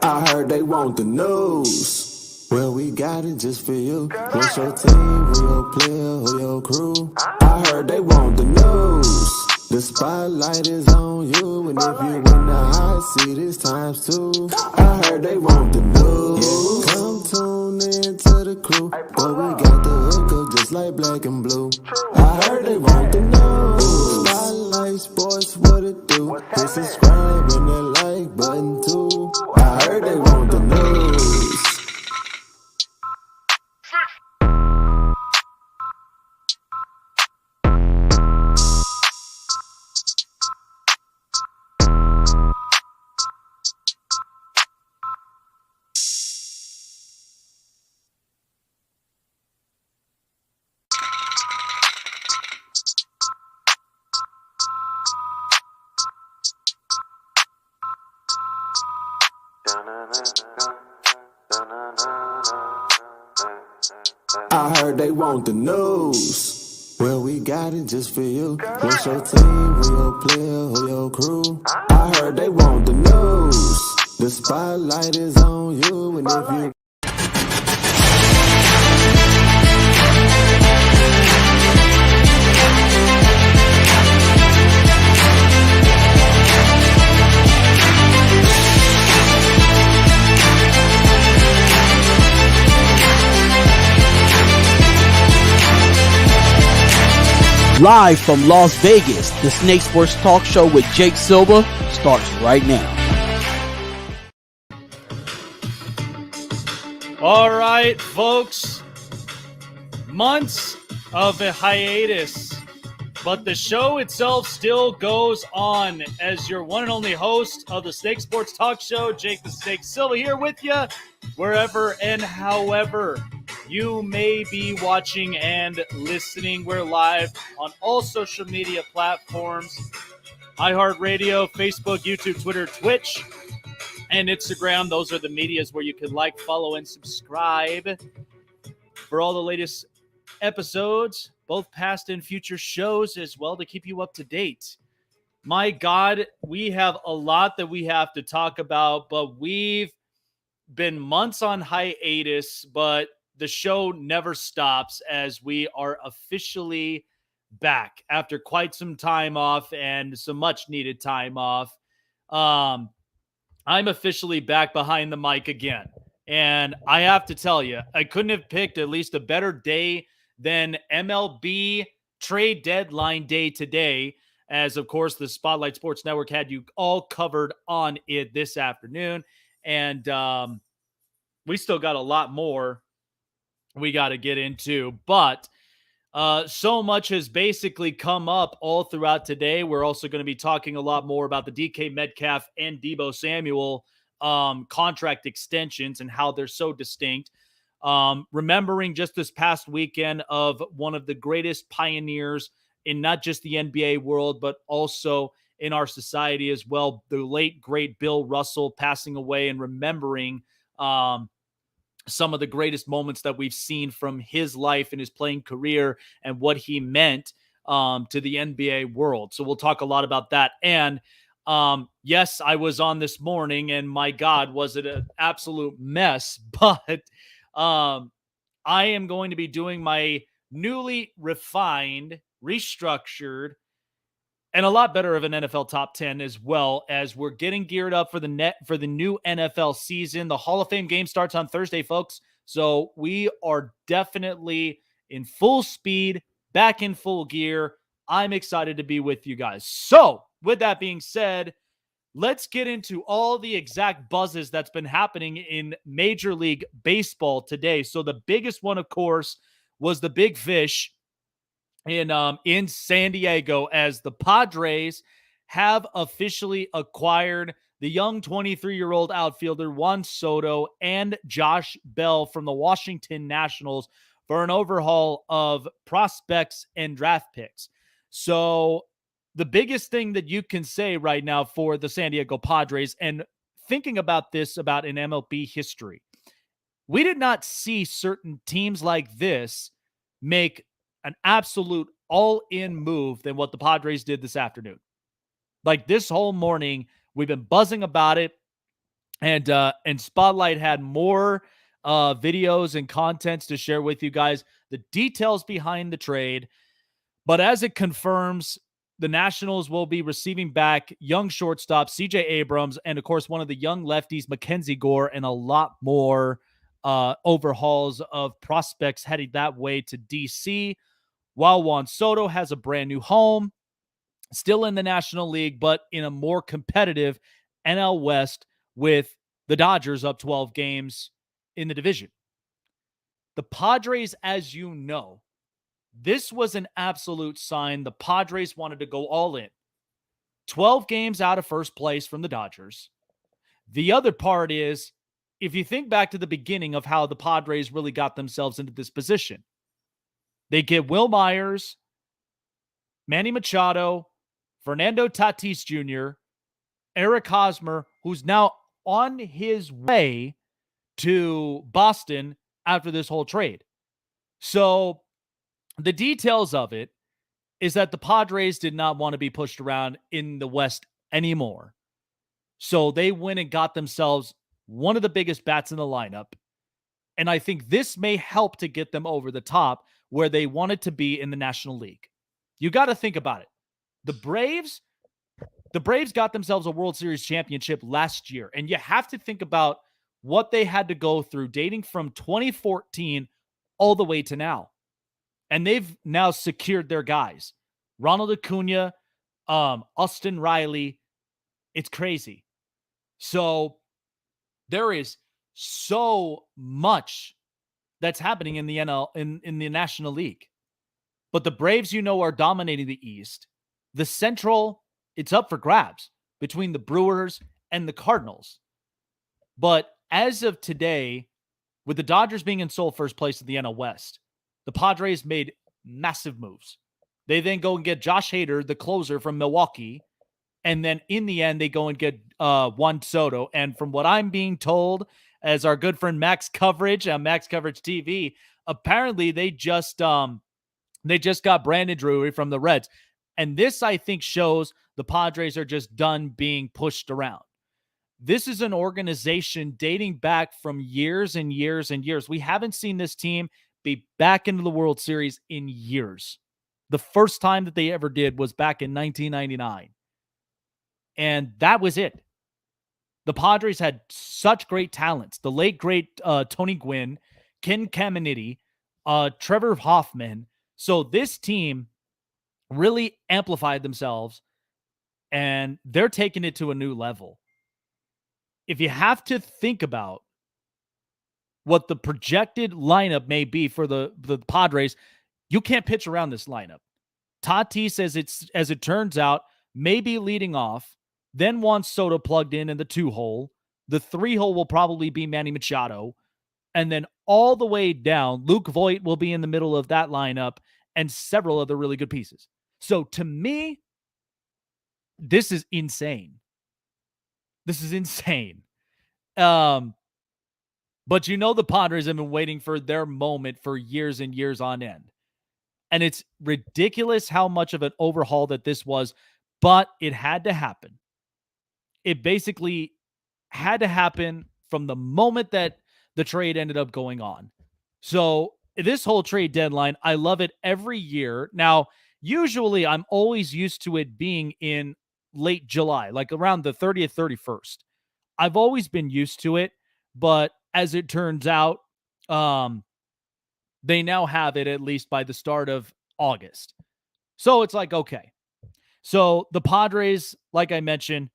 I heard they want the news. Well, we got it just for you. What's your team? Who your player? Who your crew? I heard they want the news. The spotlight is on you, and if you in the hot seat, it's times two. I heard they want the news. Come tune in to the crew, but we got the hook up just like black and blue. I heard they want the news. Spotlight Sports, what it do? Hit subscribe and that like button too. I heard they want the news. I heard they want the news. Well, we got it just for you. What's your team? Who your player? Who your crew? I heard they want the news. The spotlight is on you, and if you Live from Las Vegas, the Snake Sports Talk Show with Jake Silva starts right now. All right, folks. Months of a hiatus, but the show itself still goes on. As your one and only host of the Snake Sports Talk Show, Jake the Snake Silva here with you, wherever and however you may be watching and listening. We're live on all social media platforms: iHeartRadio, Facebook, YouTube, Twitter, Twitch, and Instagram. Those are the medias where you can like, follow, and subscribe for all the latest episodes, both past and future shows as well, to keep you up to date. My God, we have a lot that we have to talk about, but we've been months on hiatus, but the show never stops as we are officially back after quite some time off and some much needed time off. I'm officially back behind the mic again. And I have to tell you, I couldn't have picked at least a better day than MLB Trade Deadline Day today, as of course the Spotlight Sports Network had you all covered on it this afternoon. And we still got a lot more we got to get into, but so much has basically come up all throughout today. We're also going to be talking a lot more about the DK Metcalf and Deebo Samuel contract extensions and how they're so distinct. Remembering just this past weekend of one of the greatest pioneers in not just the NBA world, but also in our society as well, the late, great Bill Russell passing away, and remembering some of the greatest moments that we've seen from his life and his playing career and what he meant to the NBA world. So we'll talk a lot about that. And yes, I was on this morning, and my God, was it an absolute mess. But I am going to be doing my newly refined, restructured, and a lot better of an NFL top 10, as well, as we're getting geared up for the new NFL season. The Hall of Fame game starts on Thursday, folks. So we are definitely in full speed, back in full gear. I'm excited to be with you guys. So with that being said, let's get into all the exact buzzes that's been happening in Major League Baseball today. So the biggest one, of course, was the big fish in San Diego, as the Padres have officially acquired the young 23-year-old outfielder Juan Soto and Josh Bell from the Washington Nationals for an overhaul of prospects and draft picks. So the biggest thing that you can say right now for the San Diego Padres, and thinking about this about in MLB history, we did not see certain teams like this make an absolute all-in move than what the Padres did this afternoon. Like this whole morning, we've been buzzing about it, and Spotlight had more videos and contents to share with you guys, the details behind the trade. But as it confirms, the Nationals will be receiving back young shortstop CJ Abrams and, of course, one of the young lefties, Mackenzie Gore, and a lot more overhauls of prospects heading that way to DC, while Juan Soto has a brand new home, still in the National League, but in a more competitive NL West with the Dodgers up 12 games in the division. The Padres, as you know, this was an absolute sign the Padres wanted to go all in. 12 games out of first place from the Dodgers. The other part is, if you think back to the beginning of how the Padres really got themselves into this position, they get Will Myers, Manny Machado, Fernando Tatis Jr., Eric Hosmer, who's now on his way to Boston after this whole trade. So the details of it is that the Padres did not want to be pushed around in the West anymore. So they went and got themselves one of the biggest bats in the lineup. And I think this may help to get them over the top where they wanted to be in the National League. You got to think about it. The Braves got themselves a World Series championship last year. And you have to think about what they had to go through dating from 2014 all the way to now. And they've now secured their guys. Ronald Acuna, Austin Riley. It's crazy. So there is so much that's happening in the NL, in the National League. But the Braves, are dominating the East. The Central, it's up for grabs between the Brewers and the Cardinals. But as of today, with the Dodgers being in sole first place in the NL West, the Padres made massive moves. They then go and get Josh Hader, the closer from Milwaukee. And then in the end, they go and get Juan Soto. And from what I'm being told, as our good friend Max Coverage on Max Coverage TV, apparently they just got Brandon Drury from the Reds. And this, I think, shows the Padres are just done being pushed around. This is an organization dating back from years and years and years. We haven't seen this team be back into the World Series in years. The first time that they ever did was back in 1999. And that was it. The Padres had such great talents. The late, great Tony Gwynn, Ken Caminiti, Trevor Hoffman. So this team really amplified themselves, and they're taking it to a new level. If you have to think about what the projected lineup may be for the Padres, you can't pitch around this lineup. Tatis, as it turns out, may be leading off. Then Juan Soto plugged in the 2-hole. The 3-hole will probably be Manny Machado. And then all the way down, Luke Voit will be in the middle of that lineup and several other really good pieces. So to me, this is insane. This is insane. But the Padres have been waiting for their moment for years and years on end. And it's ridiculous how much of an overhaul that this was, but it had to happen. It basically had to happen from the moment that the trade ended up going on. So this whole trade deadline, I love it every year. Now, usually I'm always used to it being in late July, like around the 30th, 31st. I've always been used to it, but as it turns out, they now have it at least by the start of August. So it's like, okay. So the Padres, like I mentioned,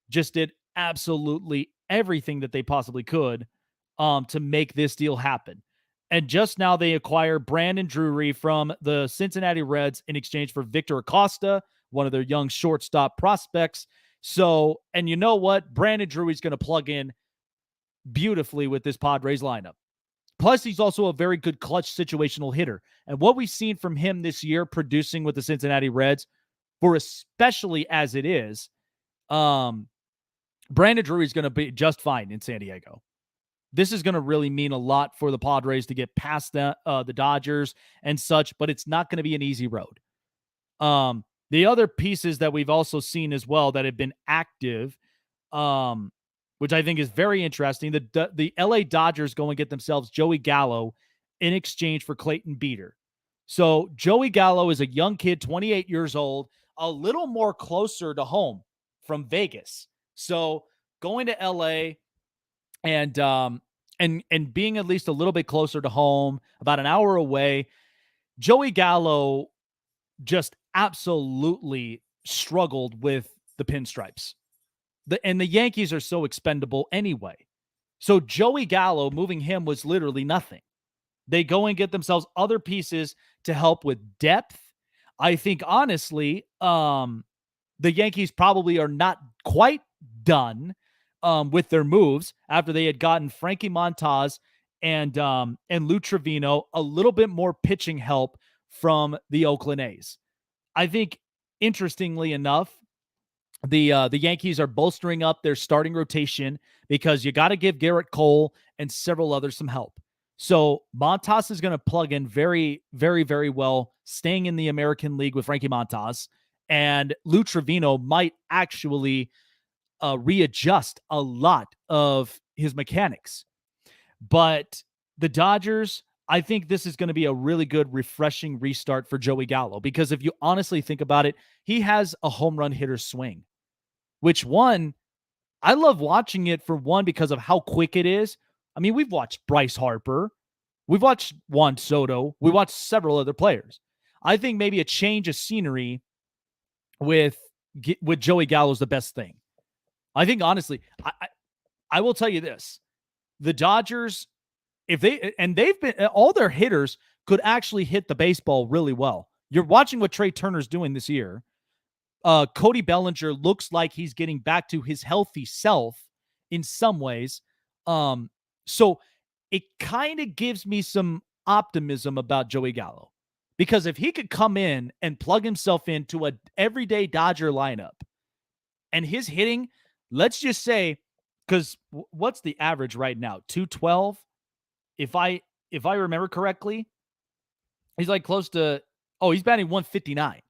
just did absolutely everything that they possibly could to make this deal happen. And just now they acquire Brandon Drury from the Cincinnati Reds in exchange for Victor Acosta, one of their young shortstop prospects. So, and you know what? Brandon Drury's going to plug in beautifully with this Padres lineup. Plus, he's also a very good clutch situational hitter. And what we've seen from him this year producing with the Cincinnati Reds, for especially as it is, Brandon Drury is going to be just fine in San Diego. This is going to really mean a lot for the Padres to get past the Dodgers and such, but it's not going to be an easy road. The other pieces that we've also seen as well that have been active, which I think is very interesting, the LA Dodgers go and get themselves Joey Gallo in exchange for Clayton Beeter. So Joey Gallo is a young kid, 28 years old, a little more closer to home from Vegas. So going to LA and being at least a little bit closer to home, about an hour away, Joey Gallo just absolutely struggled with the pinstripes. And the Yankees are so expendable anyway. So Joey Gallo, moving him was literally nothing. They go and get themselves other pieces to help with depth. I think, honestly, the Yankees probably are not quite done with their moves after they had gotten Frankie Montas and Lou Trevino a little bit more pitching help from the Oakland A's. I think, interestingly enough, the Yankees are bolstering up their starting rotation because you got to give Garrett Cole and several others some help. So Montas is going to plug in very, very, very well, staying in the American League with Frankie Montas, and Lou Trevino might actually readjust a lot of his mechanics. But the Dodgers, I think this is going to be a really good, refreshing restart for Joey Gallo, because if you honestly think about it, he has a home run hitter's swing, which I love watching it for one because of how quick it is. I mean, we've watched Bryce Harper. We've watched Juan Soto. We watched several other players. I think maybe a change of scenery with Joey Gallo is the best thing. I think, honestly, I will tell you this. The Dodgers, they've been, all their hitters could actually hit the baseball really well. You're watching what Trey Turner's doing this year. Cody Bellinger looks like he's getting back to his healthy self in some ways. So it kind of gives me some optimism about Joey Gallo, because if he could come in and plug himself into an everyday Dodger lineup and his hitting, let's just say, because what's the average right now? 212. If I remember correctly, he's like close to, he's batting 159.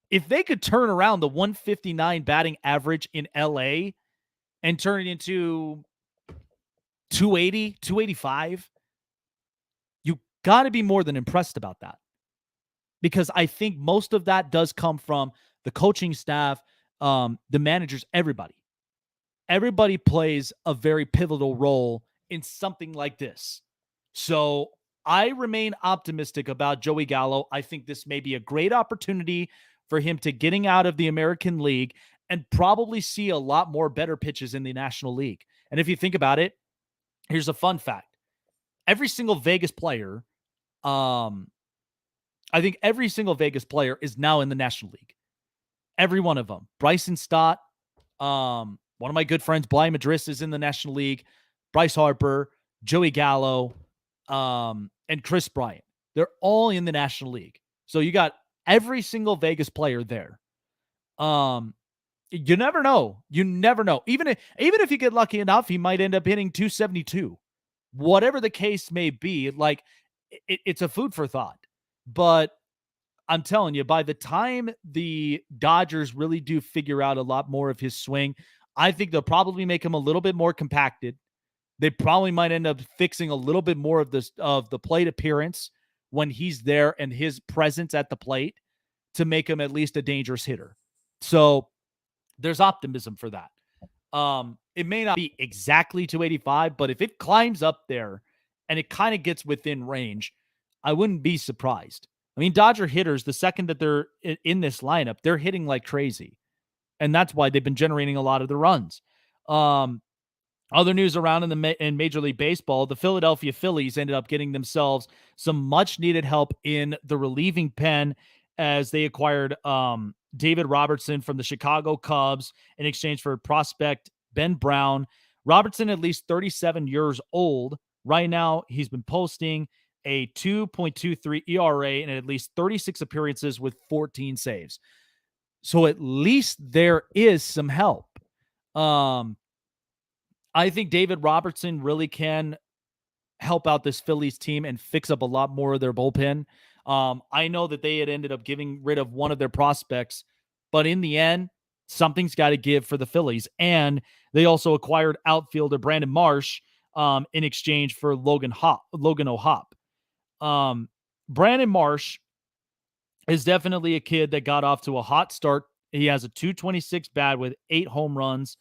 If they could turn around the 159 batting average in LA and turn it into 280, 285, you got to be more than impressed about that. Because I think most of that does come from the coaching staff, the managers, everybody. Everybody plays a very pivotal role in something like this. So I remain optimistic about Joey Gallo. I think this may be a great opportunity for him to getting out of the American League and probably see a lot more better pitches in the National League. And if you think about it, here's a fun fact. Every single Vegas player, I think every single Vegas player is now in the National League. Every one of them. Bryson Stott, one of my good friends, Bly Madris, is in the National League. Bryce Harper, Joey Gallo, and Chris Bryant. They're all in the National League. So you got every single Vegas player there. You never know. You never know. Even if you get lucky enough, he might end up hitting 272. Whatever the case may be, like it's a food for thought. But I'm telling you, by the time the Dodgers really do figure out a lot more of his swing, I think they'll probably make him a little bit more compacted. They probably might end up fixing a little bit more of the plate appearance when he's there and his presence at the plate to make him at least a dangerous hitter. So there's optimism for that. It may not be exactly 285, but if it climbs up there and it kind of gets within range, I wouldn't be surprised. I mean, Dodger hitters, the second that they're in this lineup, they're hitting like crazy. And that's why they've been generating a lot of the runs. Other news around in Major League Baseball, the Philadelphia Phillies ended up getting themselves some much-needed help in the relieving pen as they acquired David Robertson from the Chicago Cubs in exchange for prospect Ben Brown. Robertson, at least 37 years old. Right now, he's been posting a 2.23 ERA and at least 36 appearances with 14 saves. So at least there is some help. I think David Robertson really can help out this Phillies team and fix up a lot more of their bullpen. I know that they had ended up getting rid of one of their prospects But in the end, something's got to give for the Phillies. And they also acquired outfielder Brandon Marsh in exchange for Logan O'Hoppe. Brandon Marsh is definitely a kid that got off to a hot start. He has a 226 bat with 8 home runs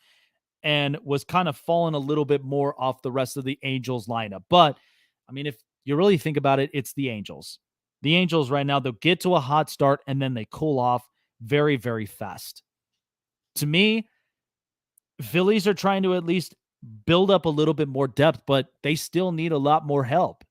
and was kind of falling a little bit more off the rest of the Angels lineup. But, I mean, if you really think about it, it's the Angels. The Angels right now, they'll get to a hot start and then they cool off very, very fast. To me, Phillies are trying to at least build up a little bit more depth, but they still need a lot more help.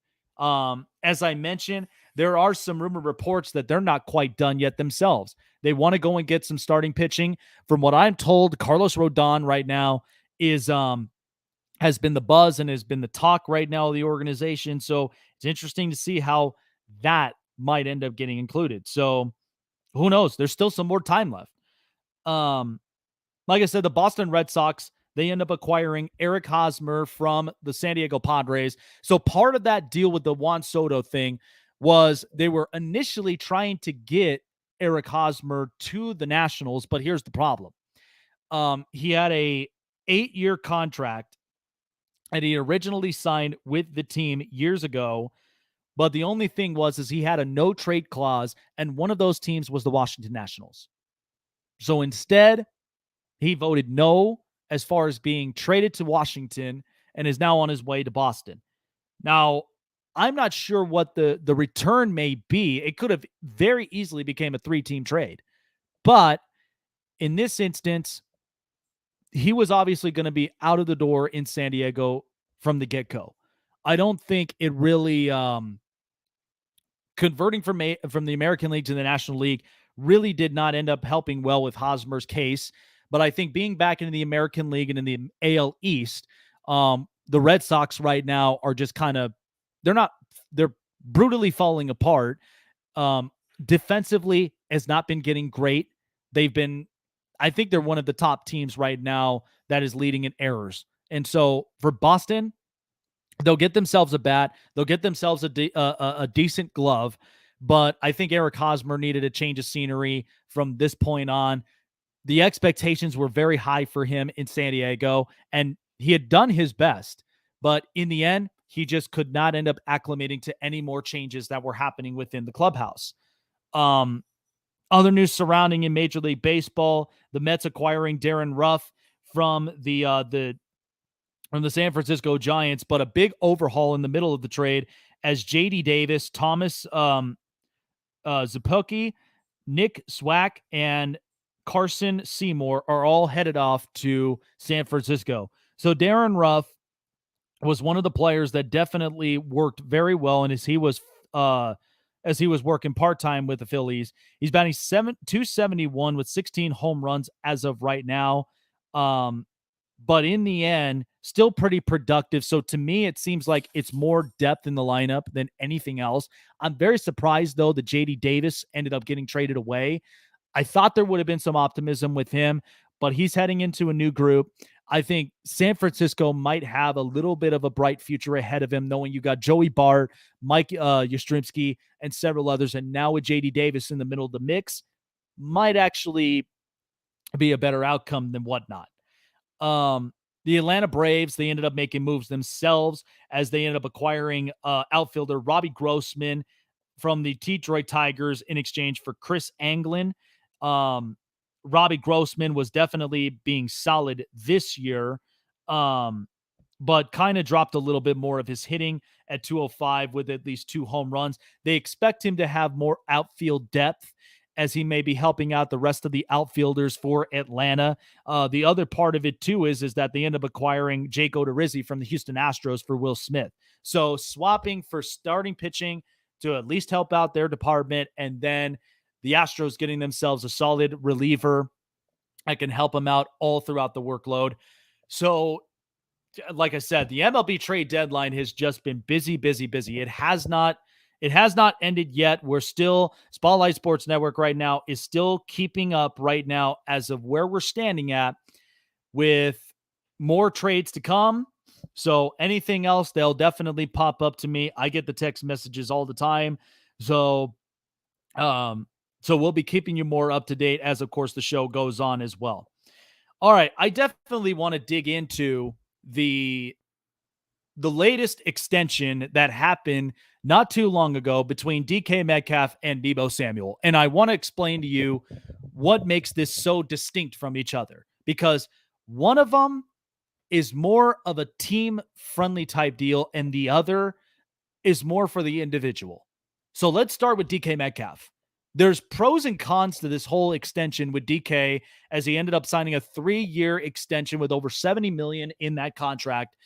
As I mentioned, there are some rumor reports that they're not quite done yet themselves. They want to go and get some starting pitching. From what I'm told, Carlos Rodon right now is has been the buzz and has been the talk right now of the organization. So it's interesting to see how that might end up getting included. So who knows? There's still some more time left. Like I said, the Boston Red Sox, they end up acquiring Eric Hosmer from the San Diego Padres. So part of that deal with the Juan Soto thing was they were initially trying to get Eric Hosmer to the Nationals, but here's the problem. He had a 8-year contract and he originally signed with the team years ago. But the only thing was he had a no trade clause, and one of those teams was the Washington Nationals. So instead, he voted no as far as being traded to Washington and is now on his way to Boston. Now, I'm not sure what the return may be. It could have very easily became a 3-team trade. But in this instance, he was obviously going to be out of the door in San Diego from the get-go. I don't think it really converting from the American League to the National League really did not end up helping well with Hosmer's case. But I think being back in the American League and in the AL East, the Red Sox right now are just kind of they're brutally falling apart. Defensively has not been getting great. I think they're one of the top teams right now that is leading in errors. And so for Boston, they'll get themselves a bat. They'll get themselves a decent glove. But I think Eric Hosmer needed a change of scenery from this point on. The expectations were very high for him in San Diego, and he had done his best. But in the end, he just could not end up acclimating to any more changes that were happening within the clubhouse. Other news surrounding in Major League Baseball, the Mets acquiring Darren Ruff from the San Francisco Giants, but a big overhaul in the middle of the trade as J.D. Davis, Thomas Zapucki, Nick Swack, and Carson Seymour are all headed off to San Francisco. So Darren Ruff was one of the players that definitely worked very well, and as he was working part-time with the Phillies, he's batting .271 with 16 home runs as of right now. But in the end, still pretty productive. So to me, it seems like it's more depth in the lineup than anything else. I'm very surprised, though, that J.D. Davis ended up getting traded away. I thought there would have been some optimism with him, but he's heading into a new group. I think San Francisco might have a little bit of a bright future ahead of him, knowing you got Joey Bart, Mike Yastrzemski, and several others. And now with J.D. Davis in the middle of the mix, might actually be a better outcome than whatnot. The Atlanta Braves, they ended up making moves themselves as they ended up acquiring outfielder Robbie Grossman from the Detroit Tigers in exchange for Chris Anglin. Robbie Grossman was definitely being solid this year, but kind of dropped a little bit more of his hitting at 205 with at least 2 home runs. They expect him to have more outfield depth as he may be helping out the rest of the outfielders for Atlanta. The other part of it, too, is that they end up acquiring Jake Odorizzi from the Houston Astros for Will Smith. So swapping for starting pitching to at least help out their department, and then the Astros getting themselves a solid reliever that can help them out all throughout the workload. So, like I said, the MLB trade deadline has just been busy, busy, busy. It has not ended yet. We're still, Spotlight Sports Network right now is still keeping up right now as of where we're standing at with more trades to come. So anything else, they'll definitely pop up to me. I get the text messages all the time. So So we'll be keeping you more up to date as, of course, the show goes on as well. All right, I definitely want to dig into the latest extension that happened not too long ago between DK Metcalf and Deebo Samuel. And I want to explain to you what makes this so distinct from each other, because one of them is more of a team friendly type deal and the other is more for the individual. So let's start with DK Metcalf. There's pros and cons to this whole extension with DK, as he ended up signing a 3-year extension with over $70 million in that contract.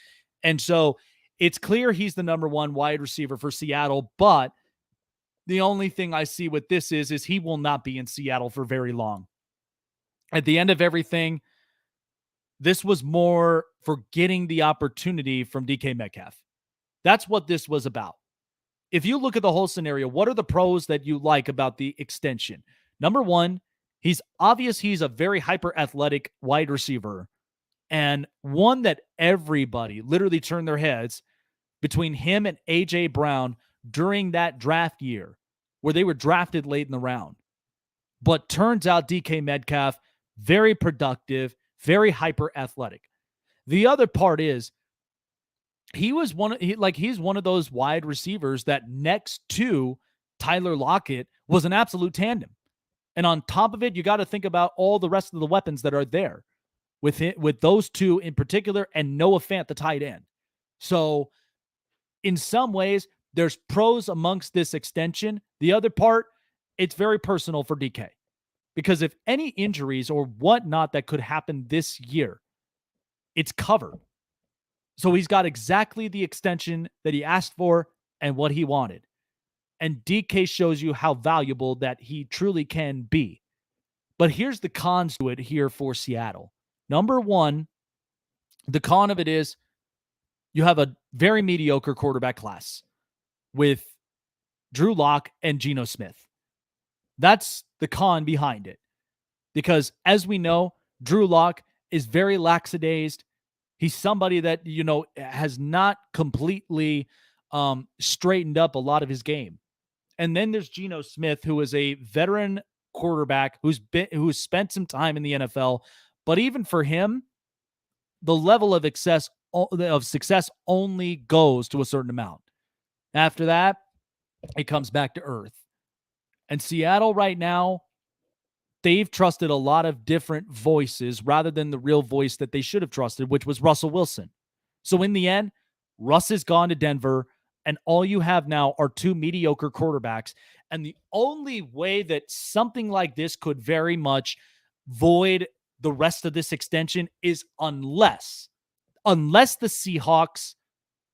And so it's clear he's the number one wide receiver for Seattle, but the only thing I see with this is he will not be in Seattle for very long. At the end of everything, this was more for getting the opportunity from DK Metcalf. That's what this was about. If you look at the whole scenario, what are the pros that you like about the extension? Number one, he's a very hyper athletic wide receiver, and one that everybody literally turned their heads between him and AJ Brown during that draft year where they were drafted late in the round. But turns out DK Metcalf, very productive, very hyper athletic. The other part is he's one of those wide receivers that next to Tyler Lockett was an absolute tandem. And on top of it, you got to think about all the rest of the weapons that are there with those two in particular, and Noah Fant, the tight end. So in some ways, there's pros amongst this extension. The other part, it's very personal for DK, because if any injuries or whatnot that could happen this year, it's covered. So he's got exactly the extension that he asked for and what he wanted. And DK shows you how valuable that he truly can be. But here's the cons to it here for Seattle. Number one, the con of it is you have a very mediocre quarterback class with Drew Lock and Geno Smith. That's the con behind it. Because as we know, Drew Lock is very lackadaised. He's somebody that, has not completely straightened up a lot of his game. And then there's Geno Smith, who is a veteran quarterback who's spent some time in the NFL. But even for him, the level of success only goes to a certain amount. After that, it comes back to earth. And Seattle right now, they've trusted a lot of different voices rather than the real voice that they should have trusted, which was Russell Wilson. So in the end, Russ has gone to Denver, and all you have now are two mediocre quarterbacks. And the only way that something like this could very much void the rest of this extension is unless the Seahawks,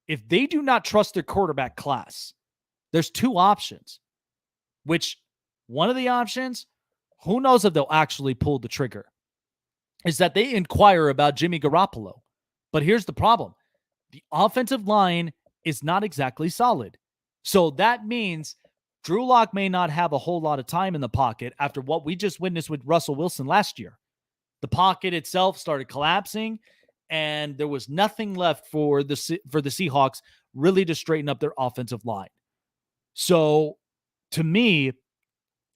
if they do not trust their quarterback class, there's two options, which one of the options, who knows if they'll actually pull the trigger, is that they inquire about Jimmy Garoppolo. But here's the problem. The offensive line is not exactly solid. So that means Drew Lock may not have a whole lot of time in the pocket after what we just witnessed with Russell Wilson last year. The pocket itself started collapsing, and there was nothing left for the Seahawks really to straighten up their offensive line. So to me,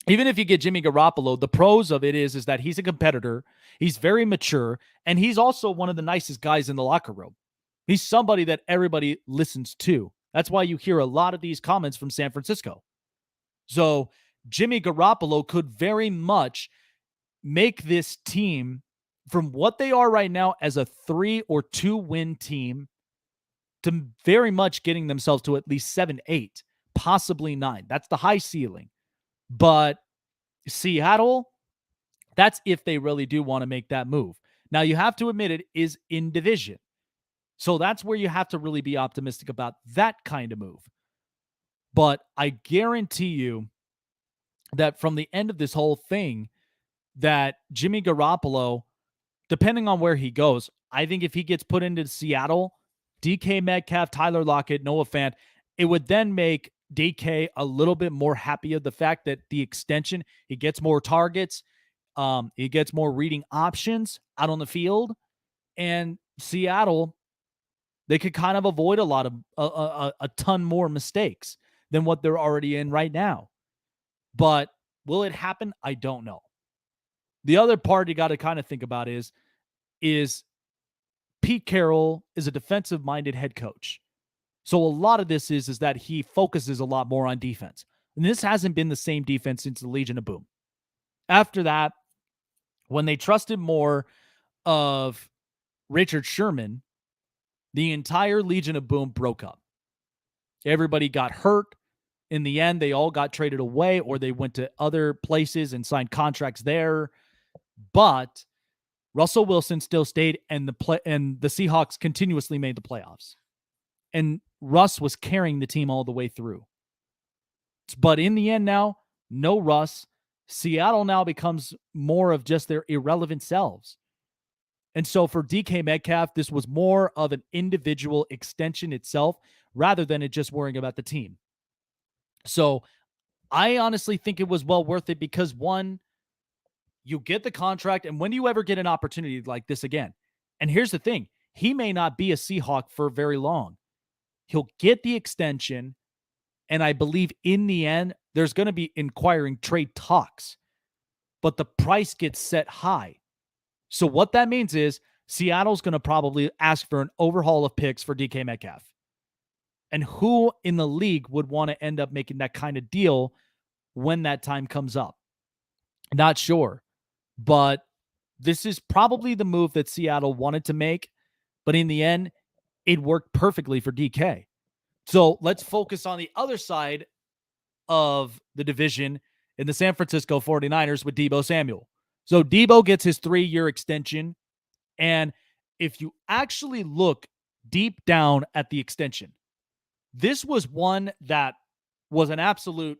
even if you get Jimmy Garoppolo, the pros of it is that he's a competitor, he's very mature, and he's also one of the nicest guys in the locker room. He's somebody that everybody listens to. That's why you hear a lot of these comments from San Francisco. So Jimmy Garoppolo could very much make this team, from what they are right now as a 3 or 2 win team, to very much getting themselves to at least 7-8, possibly 9. That's the high ceiling. But Seattle, that's if they really do want to make that move. Now, you have to admit it is in division. So that's where you have to really be optimistic about that kind of move. But I guarantee you that from the end of this whole thing, that Jimmy Garoppolo, depending on where he goes, I think if he gets put into Seattle, DK Metcalf, Tyler Lockett, Noah Fant, it would then make DK a little bit more happy of the fact that the extension, he gets more targets, he gets more reading options out on the field, and Seattle, they could kind of avoid a lot of a ton more mistakes than what they're already in right now. But Will it happen? I don't know. The other part you got to kind of think about is Pete Carroll is a defensive-minded head coach. So a lot of this is that he focuses a lot more on defense. And this hasn't been the same defense since the Legion of Boom. After that, when they trusted more of Richard Sherman, the entire Legion of Boom broke up. Everybody got hurt. In the end, they all got traded away or they went to other places and signed contracts there. But Russell Wilson still stayed, and the Seahawks continuously made the playoffs. And Russ was carrying the team all the way through. But in the end now, no Russ. Seattle now becomes more of just their irrelevant selves. And so for DK Metcalf, this was more of an individual extension itself rather than it just worrying about the team. So I honestly think it was well worth it because, one, you get the contract, and when do you ever get an opportunity like this again? And here's the thing. He may not be a Seahawk for very long. He'll get the extension, and I believe in the end, there's going to be inquiring trade talks, but the price gets set high. So what that means is Seattle's going to probably ask for an overhaul of picks for DK Metcalf. And who in the league would want to end up making that kind of deal when that time comes up? Not sure. But this is probably the move that Seattle wanted to make. But in the end, it worked perfectly for DK. So let's focus on the other side of the division in the San Francisco 49ers with Deebo Samuel. So Deebo gets his 3-year extension. And if you actually look deep down at the extension, this was one that was an absolute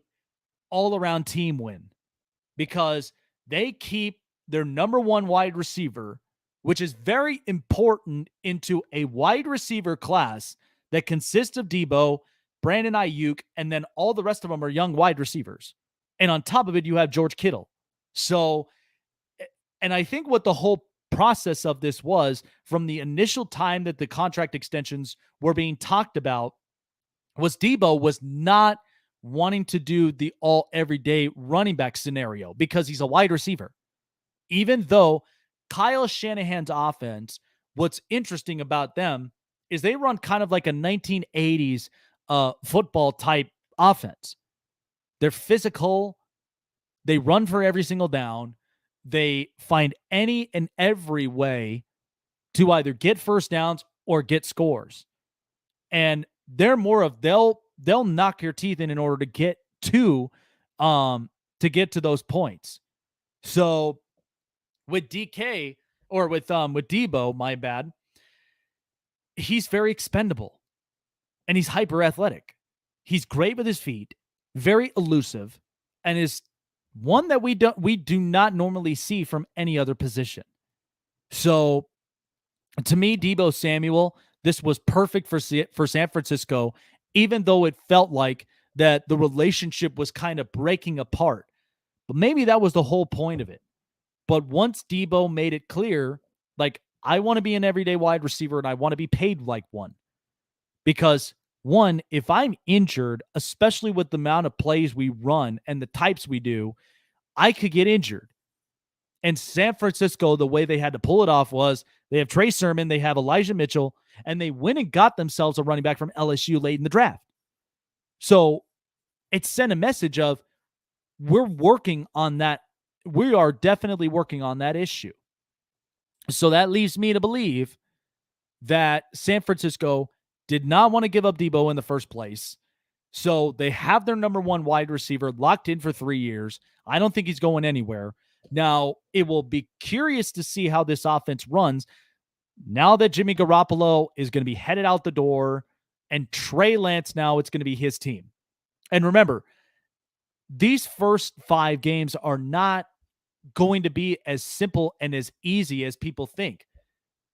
all-around team win because they keep their number one wide receiver, which is very important into a wide receiver class that consists of Deebo, Brandon Ayuk, and then all the rest of them are young wide receivers. And on top of it, you have George Kittle. So, and I think what the whole process of this was from the initial time that the contract extensions were being talked about was Deebo was not wanting to do the all everyday running back scenario because he's a wide receiver. Even though Kyle Shanahan's offense, what's interesting about them is they run kind of like a 1980s football type offense. They're physical. They run for every single down. They find any and every way to either get first downs or get scores. And they're more of they'll knock your teeth in order to get to those points. So with DK or with Deebo, my bad, he's very expendable and he's hyper athletic. He's great with his feet, very elusive, and is one that we do not normally see from any other position. So to me, Deebo Samuel, this was perfect for San Francisco, even though it felt like that the relationship was kind of breaking apart. But maybe that was the whole point of it. But once Deebo made it clear, like, I want to be an everyday wide receiver and I want to be paid like one. Because, one, if I'm injured, especially with the amount of plays we run and the types we do, I could get injured. And San Francisco, the way they had to pull it off was they have Trey Sermon, they have Elijah Mitchell, and they went and got themselves a running back from LSU late in the draft. So it sent a message of, we're working on that. We are definitely working on that issue. So that leaves me to believe that San Francisco did not want to give up Deebo in the first place. So they have their number one wide receiver locked in for 3 years. I don't think he's going anywhere. Now, it will be curious to see how this offense runs now that Jimmy Garoppolo is going to be headed out the door and Trey Lance, now it's going to be his team. And remember, these first 5 games are not going to be as simple and as easy as people think.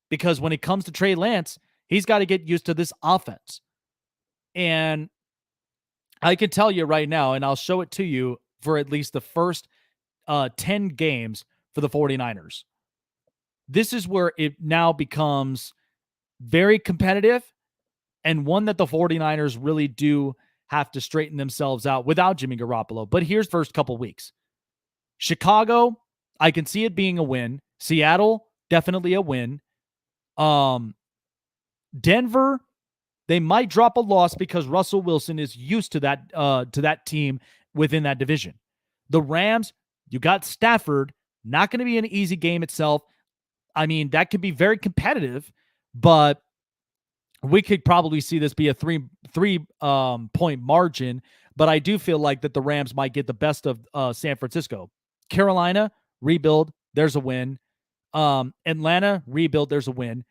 Because when it comes to Trey Lance, he's got to get used to this offense. And I can tell you right now, and I'll show it to you for at least the first 10 games for the 49ers. This is where it now becomes very competitive and one that the 49ers really do have to straighten themselves out without Jimmy Garoppolo. But here's the first couple weeks. Chicago, I can see it being a win. Seattle, definitely a win. Denver, they might drop a loss because Russell Wilson is used to that team within that division. The Rams, you got Stafford, not going to be an easy game itself. I mean, that could be very competitive, but we could probably see this be a three point margin. But I do feel like that the Rams might get the best of San Francisco. Carolina, rebuild, there's a win. Atlanta, rebuild, there's a win.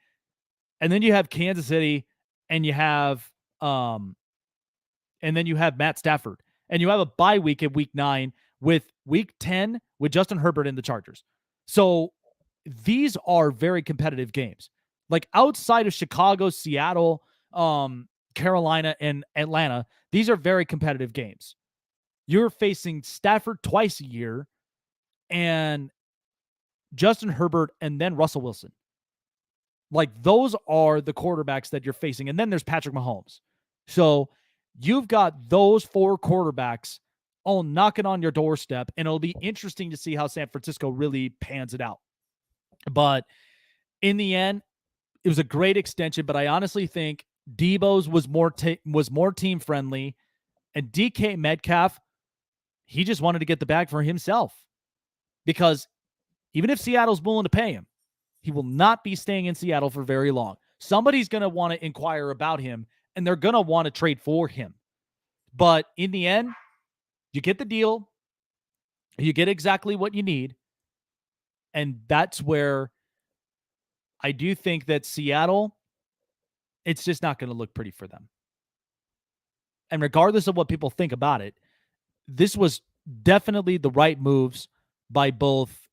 And then you have Kansas City, and you have Matt Stafford. And you have a bye week at week 9 with week 10 with Justin Herbert and the Chargers. So these are very competitive games. Like outside of Chicago, Seattle, Carolina, and Atlanta, these are very competitive games. You're facing Stafford twice a year and Justin Herbert and then Russell Wilson. Like those are the quarterbacks that you're facing. And then there's Patrick Mahomes. So you've got those 4 quarterbacks all knocking on your doorstep, and it'll be interesting to see how San Francisco really pans it out. But in the end, it was a great extension, but I honestly think Deebo's was more team friendly, and DK Metcalf, he just wanted to get the bag for himself, because even if Seattle's willing to pay him, he will not be staying in Seattle for very long. Somebody's going to want to inquire about him, and they're going to want to trade for him. But in the end, you get the deal. You get exactly what you need. And that's where I do think that Seattle, it's just not going to look pretty for them. And regardless of what people think about it, this was definitely the right moves by both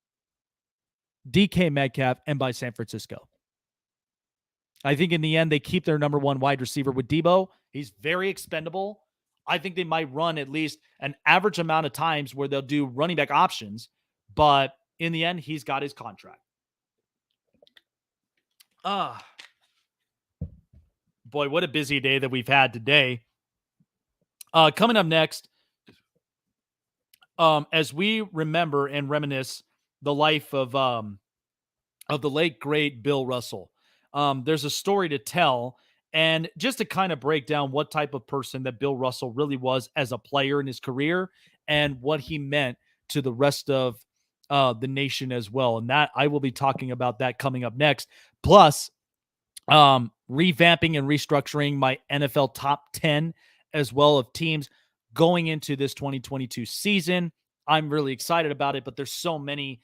DK Metcalf and by San Francisco. I think in the end, they keep their number 1 wide receiver with Deebo. He's very expendable. I think they might run at least an average amount of times where they'll do running back options, but in the end, he's got his contract. Boy, what a busy day that we've had today. Coming up next, as we remember and reminisce the life of the late, great Bill Russell, there's a story to tell, and just to kind of break down what type of person that Bill Russell really was as a player in his career and what he meant to the rest of the nation as well. And that I will be talking about that coming up next. Plus, revamping and restructuring my NFL top 10 as well of teams going into this 2022 season. I'm really excited about it, but there's so many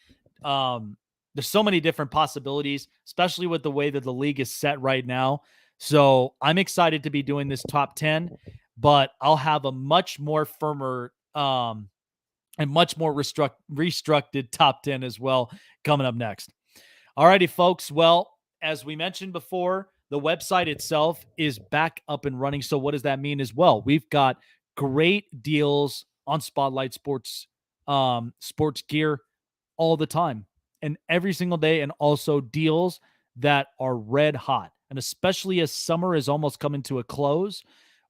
different possibilities, especially with the way that the league is set right now. So I'm excited to be doing this top 10, but I'll have a much more firmer and much more restructured top 10 as well coming up next. All righty, folks. Well, as we mentioned before, the website itself is back up and running. So what does that mean as well? We've got great deals on Spotlight Sports, sports gear all the time and every single day, and also deals that are red hot. And especially as summer is almost coming to a close,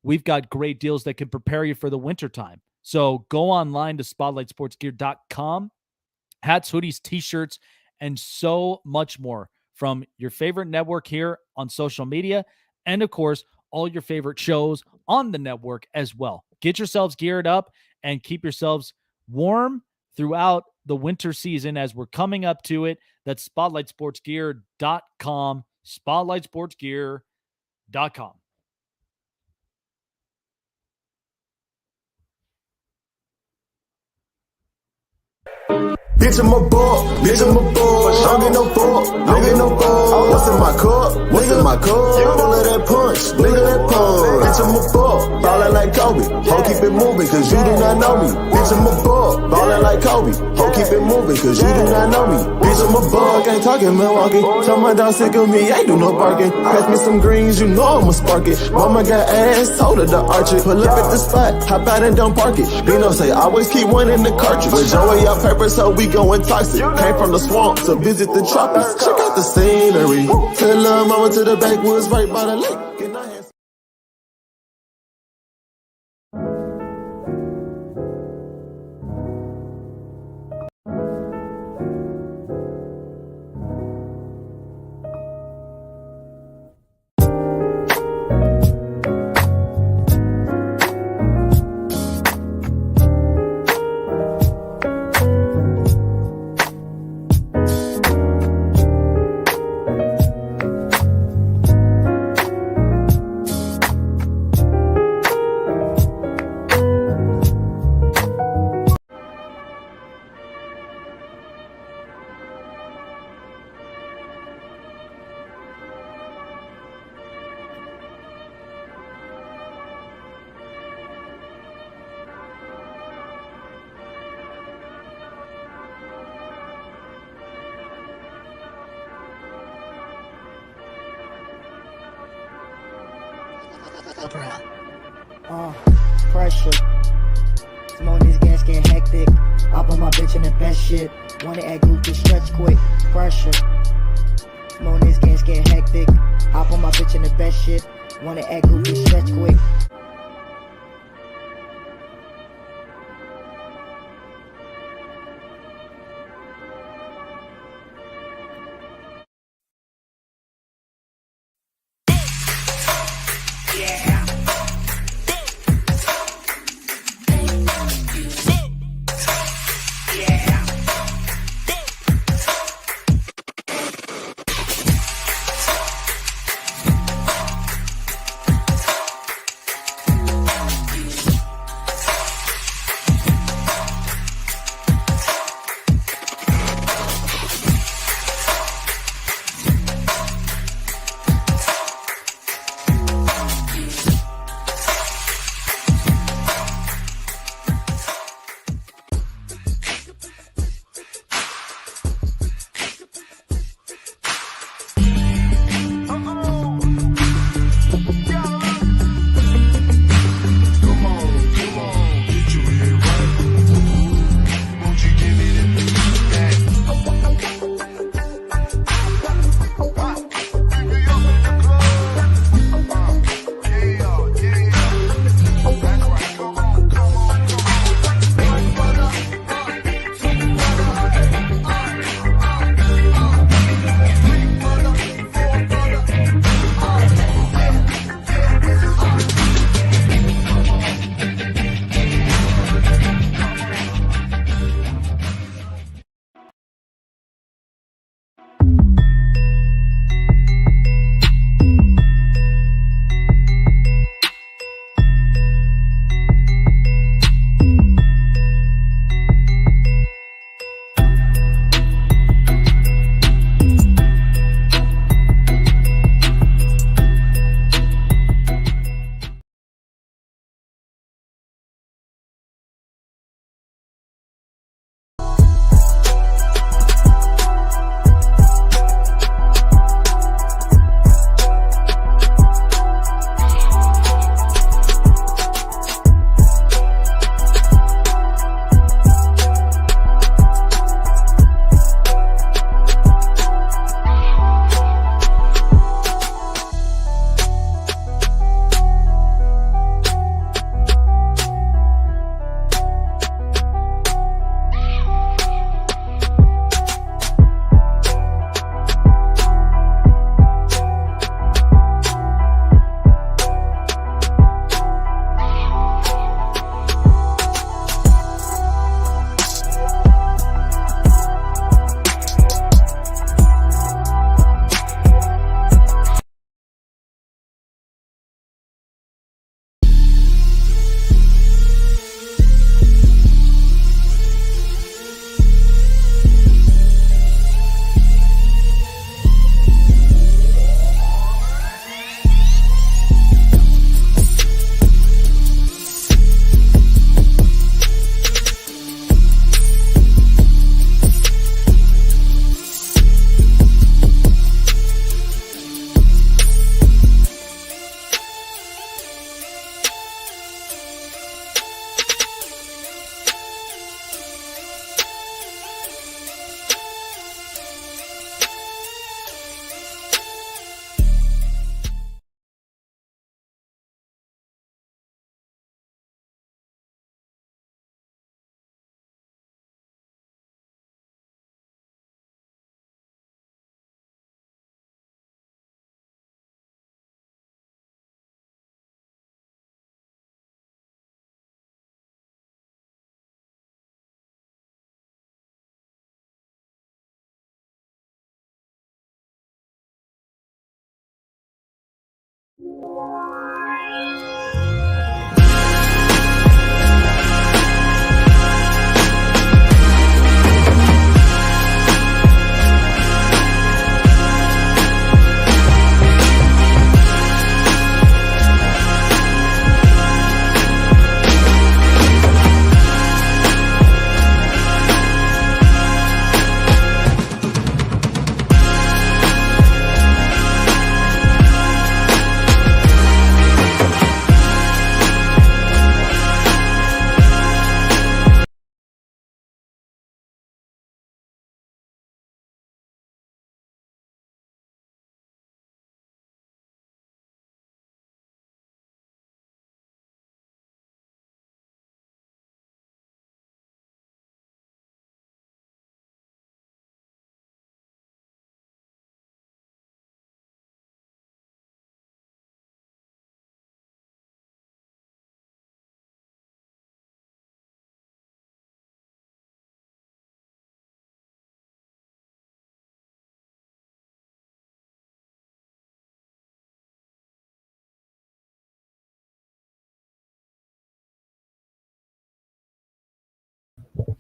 we've got great deals that can prepare you for the wintertime. So go online to spotlightsportsgear.com. Hats, hoodies, t-shirts, and so much more from your favorite network here on social media, and of course, all your favorite shows on the network as well. Get yourselves geared up and keep yourselves warm throughout the winter season as we're coming up to it. That's spotlightsportsgear.com, spotlightsportsgear.com. Bitch, I'm a ball, bitch, I'm a ball. Don't get no ball, don't get no ball. What's in my cup? What's in my cup? Full of that punch, nigga, that punch. Bitch, I'm a ball, ballin' like Kobe. Ho, keep it moving, cause you do not know me. Bitch, I'm a ball, ballin' like Kobe. Ho, keep it moving, cause you do not know me. Bitch, I'm a ball, ain't talking Milwaukee. Tell my dog sick of me, ain't do no barking. Pass me some greens, you know I'ma spark it. Mama got ass, told her to arch it. Pull up at the spot, hop out and don't park it. Bino say, always keep one in the cartridge. With Joey up pepper, so we going toxic. Came from the swamp to visit the tropics. Check out the scenery. Tell lil' mama to the backwoods right by the lake. Pressure. Some more niggas gas getting hectic. I put my bitch in the best shit. Wanna act goofy, stretch quick. Pressure. Some more niggas gas getting hectic. I put my bitch in the best shit. Wanna act goofy, stretch quick.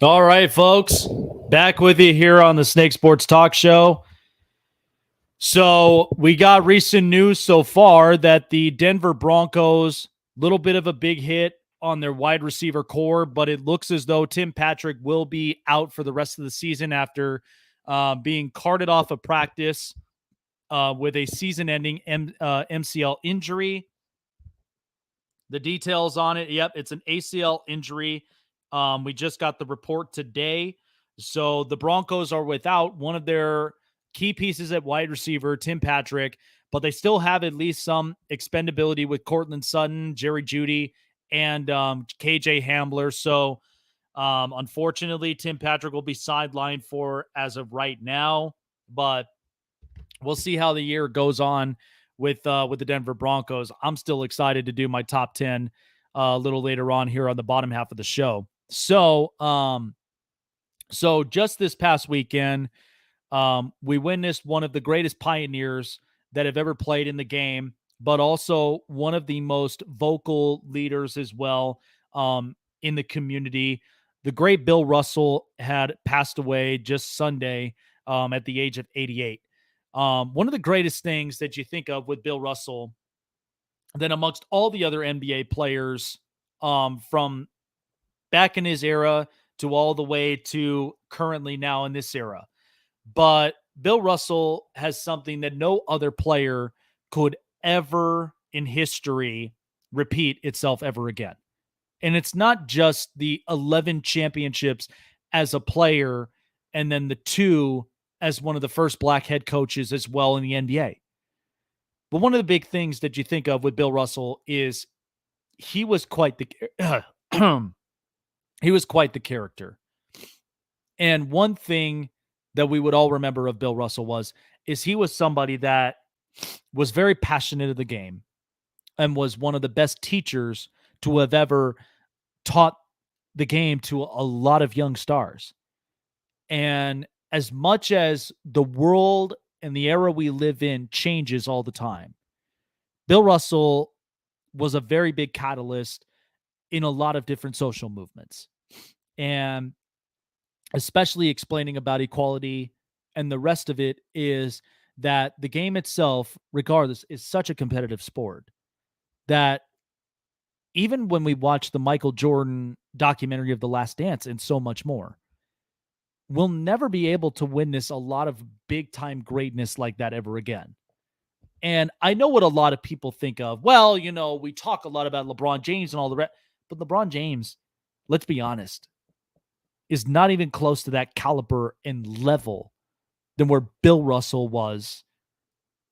All right, folks, back with you here on the Snake Sports Talk Show. So we got recent news so far that the Denver Broncos, little bit of a big hit on their wide receiver core, but it looks as though Tim Patrick will be out for the rest of the season after being carted off of practice with a season-ending MCL injury. The details on it, yep, it's an ACL injury. We just got the report today. So the Broncos are without one of their key pieces at wide receiver, Tim Patrick, but they still have at least some expendability with Cortland Sutton, Jerry Jeudy, and KJ Hamler. So unfortunately, Tim Patrick will be sidelined for as of right now, but we'll see how the year goes on with the Denver Broncos. I'm still excited to do my top 10 a little later on here on the bottom half of the show. So just this past weekend, we witnessed one of the greatest pioneers that have ever played in the game, but also one of the most vocal leaders as well in the community. The great Bill Russell had passed away just Sunday at the age of 88. One of the greatest things that you think of with Bill Russell, then amongst all the other NBA players from back in his era to all the way to currently now in this era. But Bill Russell has something that no other player could ever in history repeat itself ever again. And it's not just the 11 championships as a player and then the 2 as one of the first black head coaches as well in the NBA. But one of the big things that you think of with Bill Russell is he was quite the he was quite the character. And one thing that we would all remember of Bill Russell is he was somebody that was very passionate of the game and was one of the best teachers to have ever taught the game to a lot of young stars. And as much as the world and the era we live in changes all the time, Bill Russell was a very big catalyst in a lot of different social movements. And especially explaining about equality, and the rest of it is that the game itself, regardless, is such a competitive sport that even when we watch the Michael Jordan documentary of The Last Dance and so much more, we'll never be able to witness a lot of big time greatness like that ever again. And I know what a lot of people think of. Well, you know, we talk a lot about LeBron James and all the rest, but LeBron James, let's be honest, is not even close to that caliber and level than where Bill Russell was.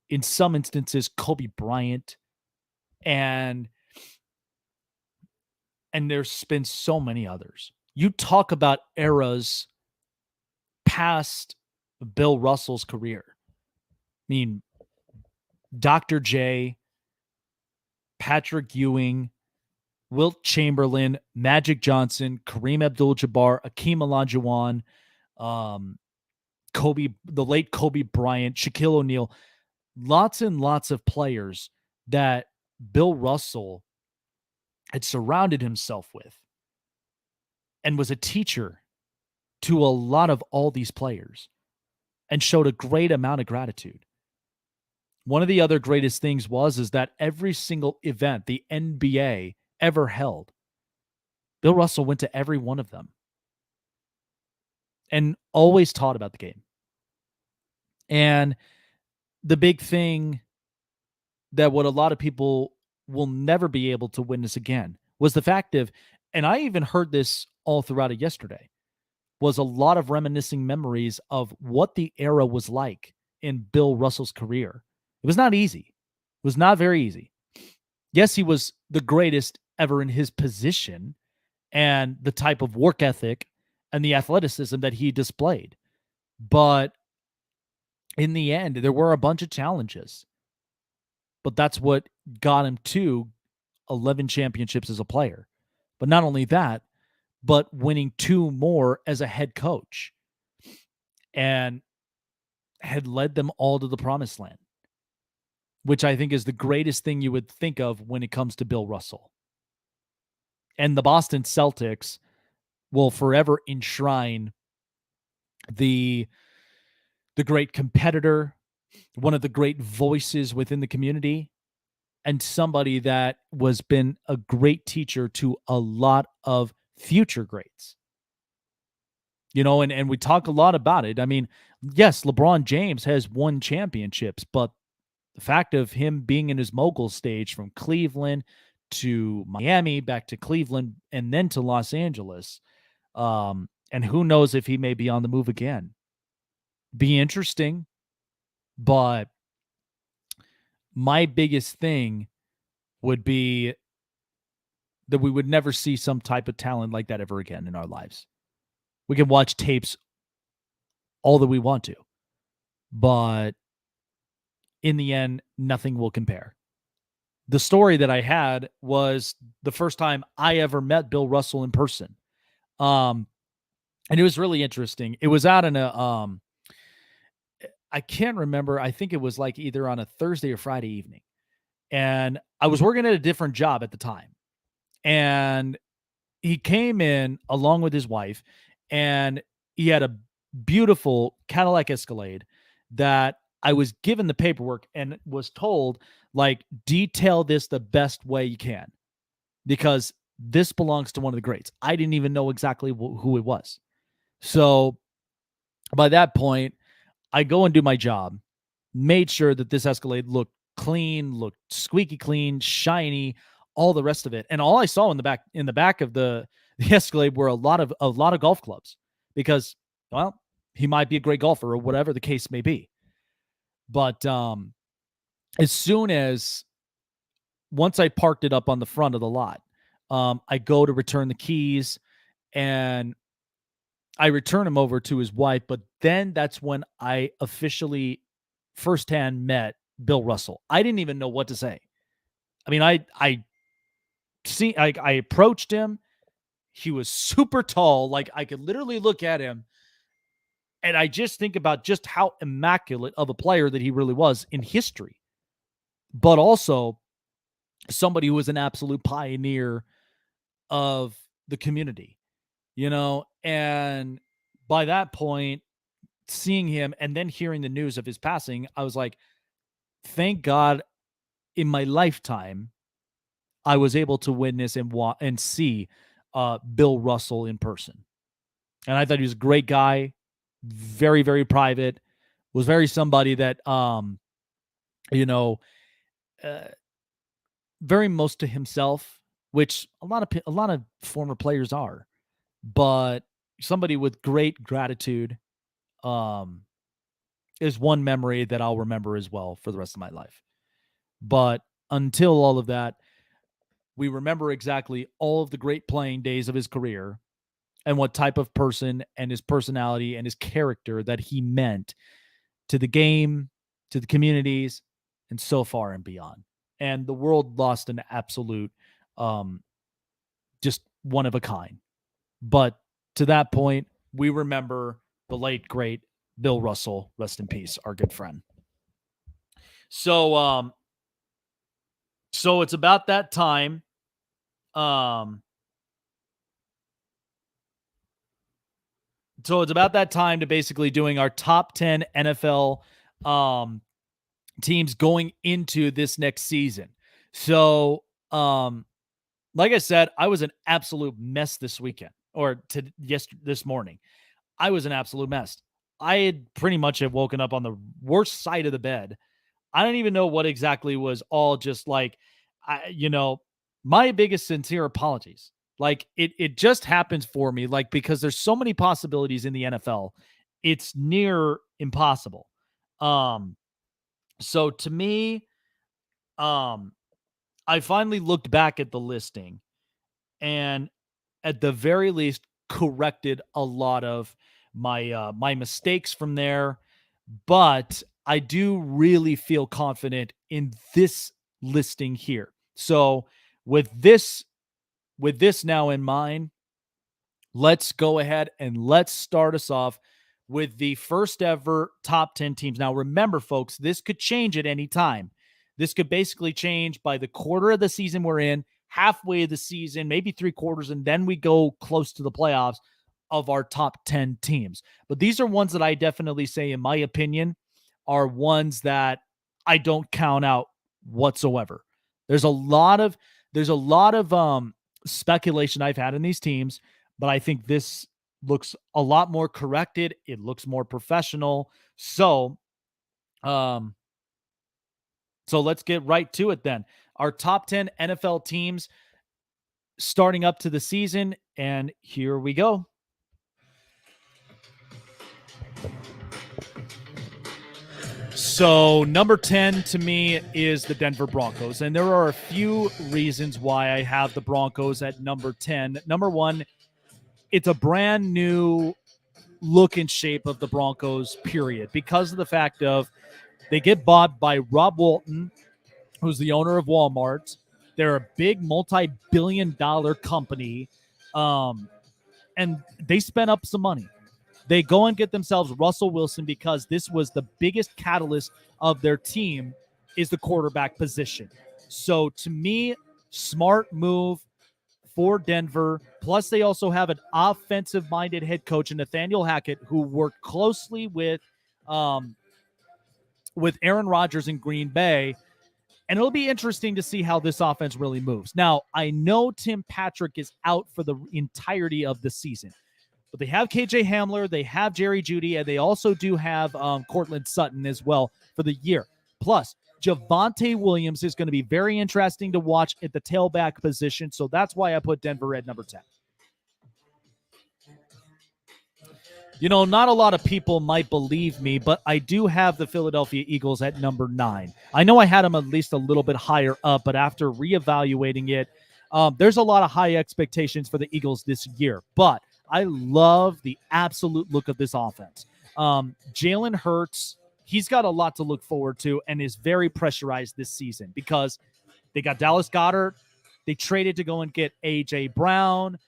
In some instances, Kobe Bryant, and there's been so many others. You talk about eras past Bill Russell's career. I mean, Dr. J, Patrick Ewing, Wilt Chamberlain, Magic Johnson, Kareem Abdul-Jabbar, Akeem Olajuwon, Kobe, the late Kobe Bryant, Shaquille O'Neal, lots and lots of players that Bill Russell had surrounded himself with and was a teacher to a lot of all these players and showed a great amount of gratitude. One of the other greatest things is that every single event the NBA ever held, Bill Russell went to every one of them and always taught about the game. And the big thing that what a lot of people will never be able to witness again was the fact of, and I even heard this all throughout it yesterday, was a lot of reminiscing memories of what the era was like in Bill Russell's career. It was not easy. It was not very easy. Yes, he was the greatest ever in his position and the type of work ethic and the athleticism that he displayed. But in the end, there were a bunch of challenges. But that's what got him to 11 championships as a player. But not only that, but winning 2 more as a head coach and had led them all to the promised land, which I think is the greatest thing you would think of when it comes to Bill Russell. And the Boston Celtics, will forever enshrine the great competitor, one of the great voices within the community, and somebody that was been a great teacher to a lot of future greats. And we talk a lot about it. I mean, yes, LeBron James has won championships, but the fact of him being in his mogul stage from Cleveland to Miami, back to Cleveland, and then to Los Angeles, and who knows if he may be on the move again. Be interesting, but my biggest thing would be that we would never see some type of talent like that ever again in our lives. We can watch tapes all that we want to, but in the end, nothing will compare. The story that I had was the first time I ever met Bill Russell in person. And it was really interesting. It was out in I can't remember. I think it was like either on a Thursday or Friday evening. And I was working at a different job at the time. And he came in along with his wife, and he had a beautiful Cadillac Escalade that I was given the paperwork and was told, like, detail this the best way you can, because this belongs to one of the greats. I didn't even know exactly who it was. So by that point, I go and do my job, made sure that this Escalade looked clean, looked squeaky clean, shiny, all the rest of it. And all I saw in the back of the Escalade were a lot of golf clubs, because, well, he might be a great golfer or whatever the case may be. But as soon as once I parked it up on the front of the lot, I go to return the keys, and I return him over to his wife. But then that's when I officially firsthand met Bill Russell. I didn't even know what to say. I mean, I approached him. He was super tall. Like, I could literally look at him, and I just think about just how immaculate of a player that he really was in history, but also somebody who was an absolute pioneer of the community, and by that point, seeing him and then hearing the news of his passing, I was like, thank God in my lifetime, I was able to witness and see Bill Russell in person. And I thought he was a great guy, very, very private, was very somebody that, very most to himself, which a lot of former players are, but somebody with great gratitude is one memory that I'll remember as well for the rest of my life. But until all of that, we remember exactly all of the great playing days of his career and what type of person and his personality and his character that he meant to the game, to the communities, and so far and beyond. And the world lost an absolute, just one of a kind. But to that point, we remember the late, great Bill Russell, rest in peace, our good friend. So it's about that time. So it's about that time to basically doing our top 10 NFL teams going into this next season. So, like I said, I was an absolute mess this weekend, or this morning. I was an absolute mess. I had pretty much have woken up on the worst side of the bed. I don't even know what exactly was all just like, my biggest sincere apologies. Like, it just happens for me, like, because there's so many possibilities in the NFL. It's near impossible. So to me, I finally looked back at the listing and at the very least corrected a lot of my mistakes from there. But I do really feel confident in this listing here. So with this now in mind, let's go ahead and let's start us off with the first ever top 10 teams. Now, remember, folks, this could change at any time. This could basically change by the quarter of the season we're in, halfway of the season, maybe 3/4, and then we go close to the playoffs of our top 10 teams. But these are ones that I definitely say, in my opinion, are ones that I don't count out whatsoever. There's a lot of speculation I've had in these teams, but I think this looks a lot more corrected. It looks more professional. So let's get right to it then. Our top 10 NFL teams starting up to the season, and here we go. So number 10 to me is the Denver Broncos, and there are a few reasons why I have the Broncos at number 10. Number one, it's a brand new look and shape of the Broncos, period, because of the fact of they get bought by Rob Walton, who's the owner of Walmart. They're a big multi-billion-dollar company, and they spent up some money. They go and get themselves Russell Wilson because this was the biggest catalyst of their team is the quarterback position. So to me, smart move for Denver. Plus, they also have an offensive-minded head coach in Nathaniel Hackett, who worked closely with Aaron Rodgers in Green Bay. And it'll be interesting to see how this offense really moves. Now, I know Tim Patrick is out for the entirety of the season, but they have KJ Hamler, they have Jerry Jeudy, and they also do have Cortland Sutton as well for the year. Plus, Javonte Williams is going to be very interesting to watch at the tailback position, so that's why I put Denver at number 10. You know, not a lot of people might believe me, but I do have the Philadelphia Eagles at number 9. I know I had them at least a little bit higher up, but after reevaluating it, there's a lot of high expectations for the Eagles this year. But I love the absolute look of this offense. Jalen Hurts, he's got a lot to look forward to and is very pressurized this season because they got Dallas Goedert. They traded to go and get A.J. Brown.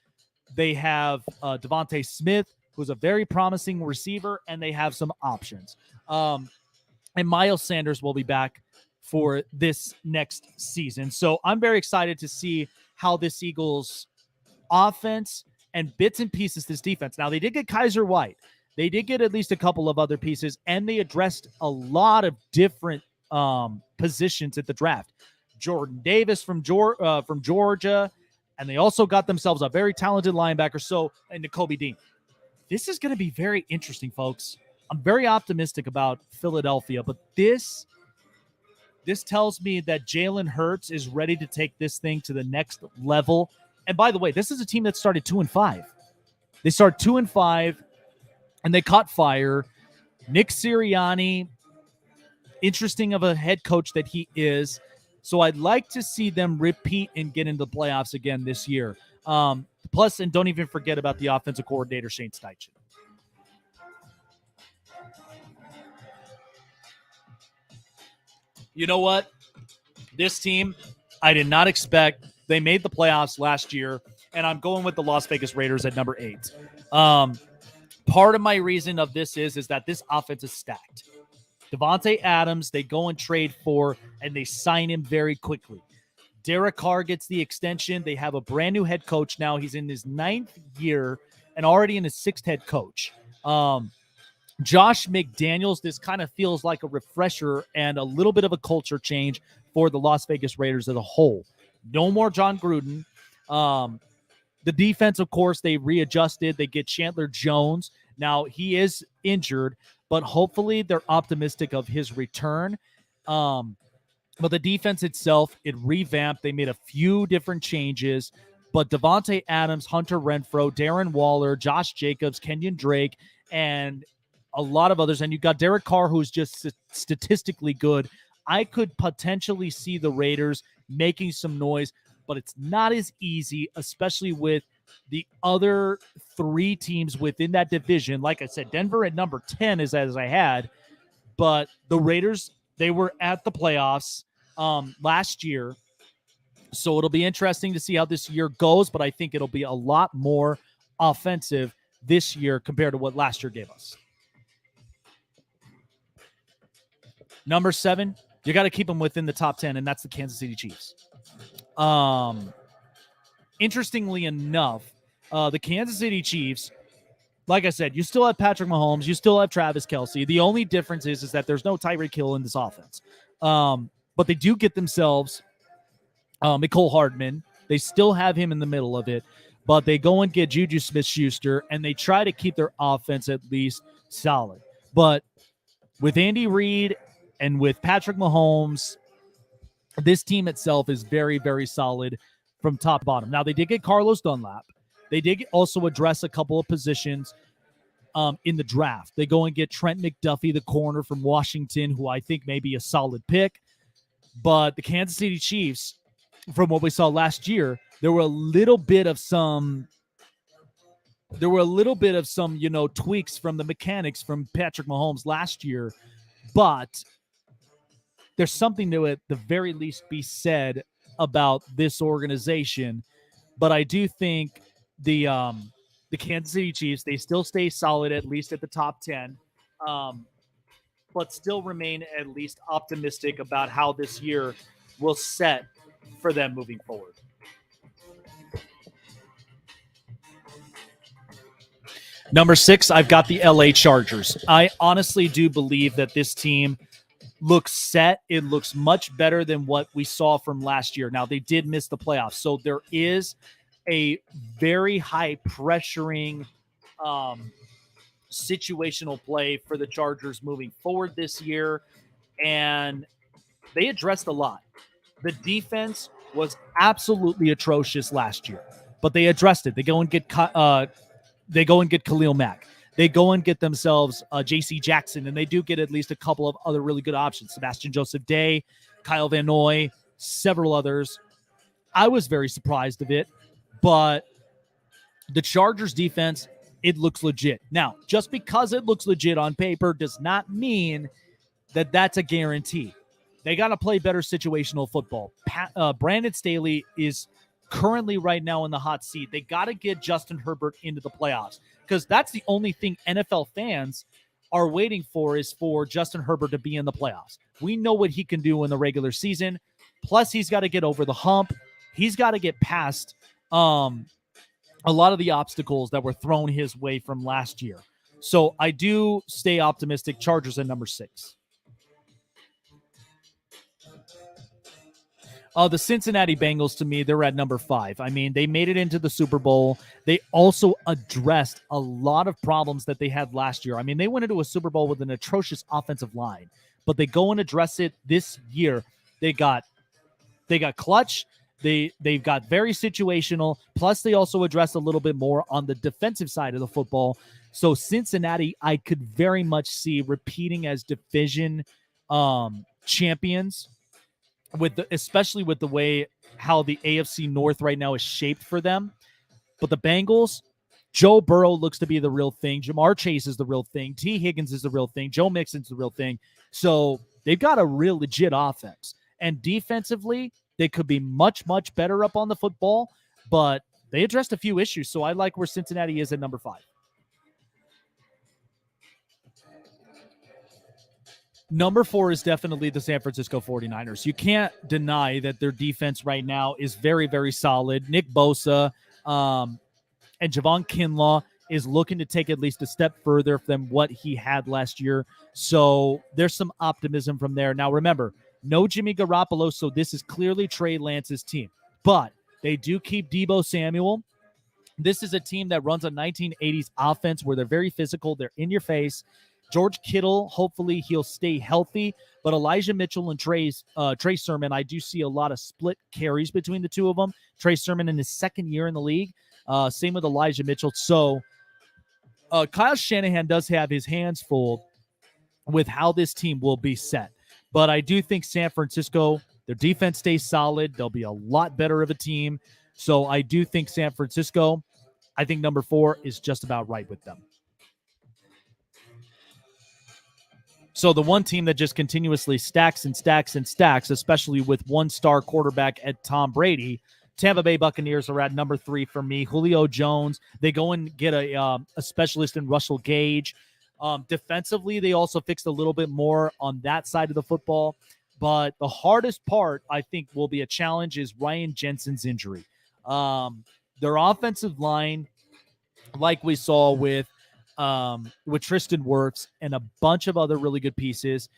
They have Devontae Smith, who's a very promising receiver, and they have some options. And Miles Sanders will be back for this next season. So I'm very excited to see how this Eagles offense and bits and pieces this defense. Now, they did get Kaiser White. They did get at least a couple of other pieces, and they addressed a lot of different positions at the draft. Jordan Davis from Georgia, and they also got themselves a very talented linebacker, and Nakobe Dean. This is going to be very interesting, folks. I'm very optimistic about Philadelphia, but this tells me that Jalen Hurts is ready to take this thing to the next level. And by the way, this is a team that started 2-5. They started 2-5, and they caught fire. Nick Sirianni, interesting of a head coach that he is. So I'd like to see them repeat and get into the playoffs again this year. Plus, and don't even forget about the offensive coordinator, Shane Steichen. You know what? This team, I did not expect. They made the playoffs last year, and I'm going with the Las Vegas Raiders at number 8. Part of my reason of this is that this offense is stacked. Devontae Adams, they go and trade for, and they sign him very quickly. Derek Carr gets the extension. They have a brand new head coach now. He's in his 9th year and already in his 6th head coach. Josh McDaniels, this kind of feels like a refresher and a little bit of a culture change for the Las Vegas Raiders as a whole. No more John Gruden. The defense, of course, they readjusted. They get Chandler Jones. Now, he is injured, but hopefully they're optimistic of his return. But the defense itself, it revamped. They made a few different changes. But Devontae Adams, Hunter Renfrow, Darren Waller, Josh Jacobs, Kenyon Drake, and a lot of others. And you got Derek Carr, who's just statistically good. I could potentially see the Raiders making some noise, but it's not as easy, especially with the other 3 teams within that division. Like I said, Denver at number 10 is as I had, but the Raiders, they were at the playoffs last year. So it'll be interesting to see how this year goes, but I think it'll be a lot more offensive this year compared to what last year gave us. Number 7, you got to keep them within the top 10, and that's the Kansas City Chiefs. interestingly enough, the Kansas City Chiefs, like I said, you still have Patrick Mahomes, you still have Travis Kelce. The only difference is that there's no Tyreek Hill in this offense. But they do get themselves Mecole Hardman. They still have him in the middle of it, but they go and get Juju Smith-Schuster, and they try to keep their offense at least solid. But with Andy Reid and with Patrick Mahomes, this team itself is very, very solid from top to bottom. Now, they did get Carlos Dunlap. They did also address a couple of positions in the draft. They go and get Trent McDuffie, the corner from Washington, who I think may be a solid pick. But the Kansas City Chiefs, from what we saw last year, there were a little bit of some, tweaks from the mechanics from Patrick Mahomes last year. But there's something to at the very least be said about this organization. But I do think the Kansas City Chiefs, they still stay solid, at least at the top 10, but still remain at least optimistic about how this year will set for them moving forward. Number 6, I've got the LA Chargers. I honestly do believe that this team looks set. It looks much better than what we saw from last year. Now, they did miss the playoffs, so there is a very high pressuring situational play for the Chargers moving forward this year, and they addressed a lot. The defense was absolutely atrocious last year, but they addressed it. They go and get Khalil Mack. They go and get themselves J.C. Jackson, and they do get at least a couple of other really good options. Sebastian Joseph Day, Kyle Van Noy, several others. I was very surprised of it, but the Chargers defense, it looks legit. Now, just because it looks legit on paper does not mean that that's a guarantee. They got to play better situational football. Brandon Staley is currently right now in the hot seat. They got to get Justin Herbert into the playoffs, because that's the only thing NFL fans are waiting for, is for Justin Herbert to be in the playoffs. We know what he can do in the regular season. Plus, he's got to get over the hump. He's got to get past a lot of the obstacles that were thrown his way from last year. So I do stay optimistic. Chargers at number 6. The Cincinnati Bengals, to me, they're at number 5. I mean, they made it into the Super Bowl. They also addressed a lot of problems that they had last year. I mean, they went into a Super Bowl with an atrocious offensive line, but they go and address it this year. They got clutch. They've got very situational. Plus, they also address a little bit more on the defensive side of the football. So Cincinnati, I could very much see repeating as division champions, especially with the way how the AFC North right now is shaped for them. But the Bengals, Joe Burrow looks to be the real thing. Jamar Chase is the real thing. T. Higgins is the real thing. Joe Mixon's the real thing. So they've got a real legit offense. And defensively, they could be much, much better up on the football, but they addressed a few issues. So I like where Cincinnati is at number 5. Number 4 is definitely the San Francisco 49ers. You can't deny that their defense right now is very, very solid. Nick Bosa and Javon Kinlaw is looking to take at least a step further than what he had last year. So there's some optimism from there. Now, remember, no Jimmy Garoppolo, so this is clearly Trey Lance's team. But they do keep Deebo Samuel. This is a team that runs a 1980s offense where they're very physical. They're in your face. George Kittle, hopefully he'll stay healthy. But Elijah Mitchell and Trey Sermon, I do see a lot of split carries between the two of them. Trey Sermon in his second year in the league. Same with Elijah Mitchell. So Kyle Shanahan does have his hands full with how this team will be set. But I do think San Francisco, their defense stays solid. They'll be a lot better of a team. So I do think San Francisco, I think number 4 is just about right with them. So the one team that just continuously stacks and stacks and stacks, especially with one-star quarterback at Tom Brady, Tampa Bay Buccaneers are at number 3 for me. Julio Jones, they go and get a specialist in Russell Gage. Defensively, they also fixed a little bit more on that side of the football. But the hardest part, I think, will be a challenge is Ryan Jensen's injury. Their offensive line, like we saw with Tristan Wirfs and a bunch of other really good pieces.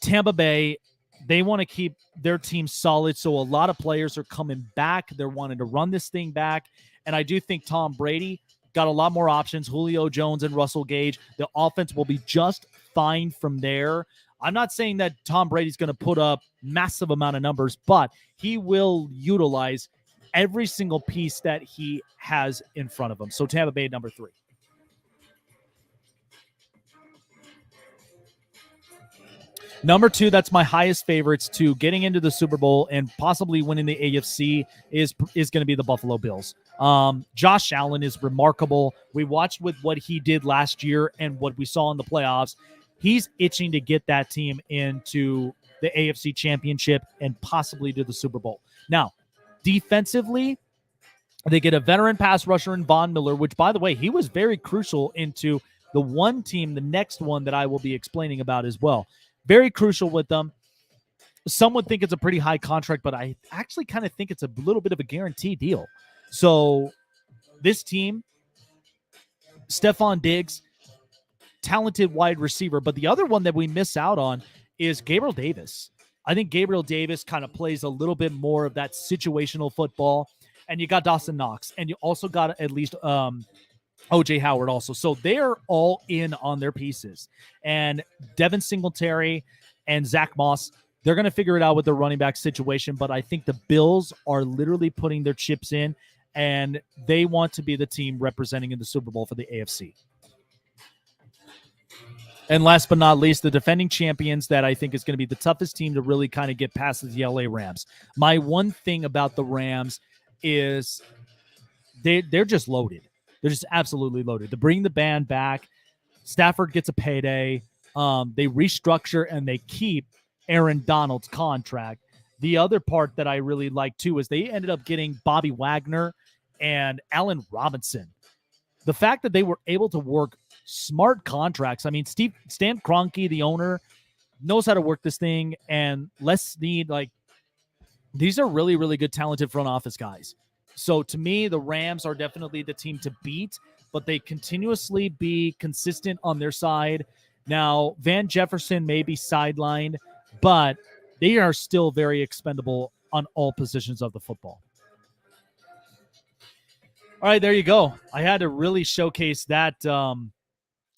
Tampa Bay, they want to keep their team solid, so a lot of players are coming back. They're wanting to run this thing back, and I do think Tom Brady got a lot more options. Julio Jones and Russell Gage. The offense will be just fine from there. I'm not saying that Tom Brady's going to put up massive amount of numbers, but he will utilize every single piece that he has in front of him. So Tampa Bay, number 3. Number 2, that's my highest favorites to getting into the Super Bowl and possibly winning the AFC is going to be the Buffalo Bills. Josh Allen is remarkable. We watched with what he did last year and what we saw in the playoffs. He's itching to get that team into the AFC Championship and possibly to the Super Bowl. Now, defensively, they get a veteran pass rusher in Von Miller, which, by the way, he was very crucial into the one team, the next one that I will be explaining about as well. Very crucial with them. Some would think it's a pretty high contract, but I actually kind of think it's a little bit of a guarantee deal. So this team, Stephon Diggs, talented wide receiver, but the other one that we miss out on is Gabriel Davis. I think Gabriel Davis kind of plays a little bit more of that situational football, and you got Dawson Knox, and you also got at least OJ Howard also. So they're all in on their pieces. And Devin Singletary and Zach Moss, they're going to figure it out with their running back situation. But I think the Bills are literally putting their chips in, and they want to be the team representing in the Super Bowl for the AFC. And last but not least, the defending champions that I think is going to be the toughest team to really kind of get past is the LA Rams. My one thing about the Rams is they're just loaded. They're just absolutely loaded. To bring the band back, Stafford gets a payday. They restructure and they keep Aaron Donald's contract. The other part that I really like too is they ended up getting Bobby Wagner and Allen Robinson. The fact that they were able to work smart contracts. I mean, Stan Kroenke, the owner, knows how to work this thing, and Les Snead, these are really, really good, talented front office guys. So to me, the Rams are definitely the team to beat, but they continuously be consistent on their side. Now, Van Jefferson may be sidelined, but they are still very expendable on all positions of the football. All right, there you go. I had to really showcase that.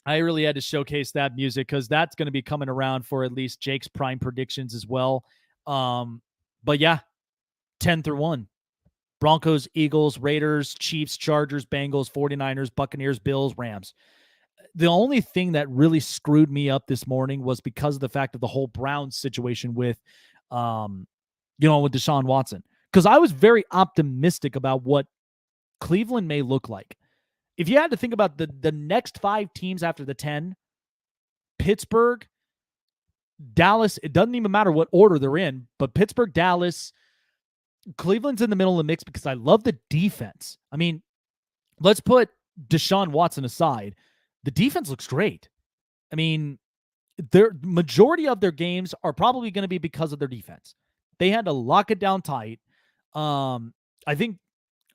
I really had to showcase that music because that's going to be coming around for at least Jake's prime predictions as well. But yeah, 10-1. Broncos, Eagles, Raiders, Chiefs, Chargers, Bengals, 49ers, Buccaneers, Bills, Rams. The only thing that really screwed me up this morning was because of the fact of the whole Browns situation with Deshaun Watson. Because I was very optimistic about what Cleveland may look like. If you had to think about the next 5 teams after the 10, Pittsburgh, Dallas, it doesn't even matter what order they're in, but Pittsburgh, Dallas, Cleveland's in the middle of the mix because I love the defense. I mean, let's put Deshaun Watson aside. The defense looks great. I mean, their majority of their games are probably going to be because of their defense. They had to lock it down tight. I think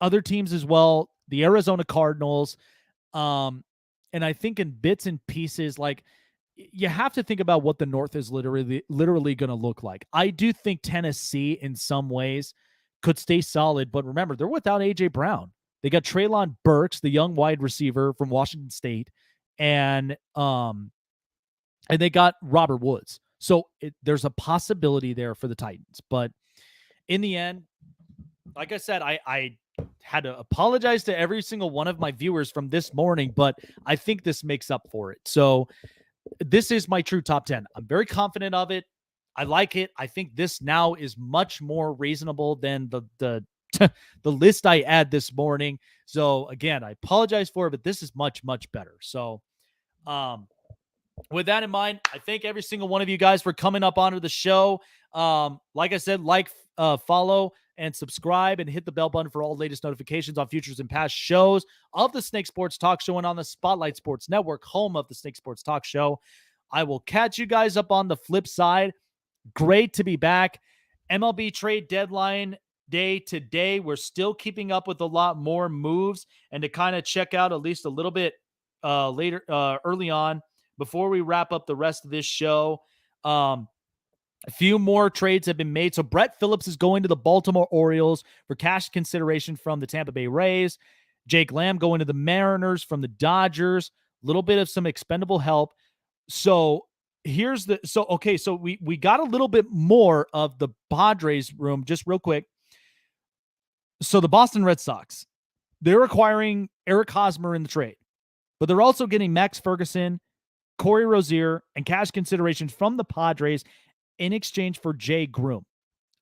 other teams as well, the Arizona Cardinals, and I think in bits and pieces, you have to think about what the North is literally going to look like. I do think Tennessee in some ways could stay solid, but remember, they're without A.J. Brown. They got Treylon Burks, the young wide receiver from Washington State, and they got Robert Woods. So there's a possibility there for the Titans. But in the end, like I said, I had to apologize to every single one of my viewers from this morning, but I think this makes up for it. So this is my true top 10. I'm very confident of it. I like it. I think this now is much more reasonable than the list I had this morning. So again, I apologize for it, but this is much, much better. So with that in mind, I thank every single one of you guys for coming up onto the show. Like I said, follow, and subscribe, and hit the bell button for all the latest notifications on futures and past shows of the Snake Sports Talk Show and on the Spotlight Sports Network, home of the Snake Sports Talk Show. I will catch you guys up on the flip side. Great to be back. MLB Trade Deadline day to day. We're still keeping up with a lot more moves, and to kind of check out at least a little bit early on before we wrap up the rest of this show. A few more trades have been made. So Brett Phillips is going to the Baltimore Orioles for cash consideration from the Tampa Bay Rays. Jake Lamb going to the Mariners from the Dodgers. A little bit of some expendable help. So we got a little bit more of the Padres room, just real quick. So the Boston Red Sox, they're acquiring Eric Hosmer in the trade, but they're also getting Max Ferguson, Corey Rozier, and cash consideration from the Padres in exchange for Jay Groom,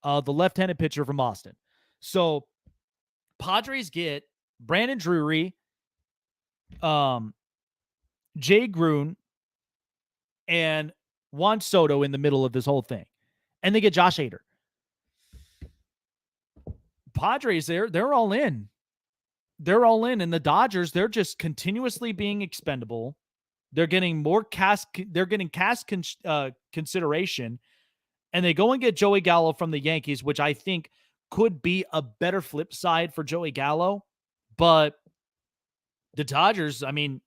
the left-handed pitcher from Boston. So Padres get Brandon Drury, Jay Groom, and Juan Soto in the middle of this whole thing. And they get Josh Hader. Padres, they're all in. They're all in. And the Dodgers, they're just continuously being expendable. They're getting more consideration. And they go and get Joey Gallo from the Yankees, which I think could be a better flip side for Joey Gallo. But the Dodgers, I mean,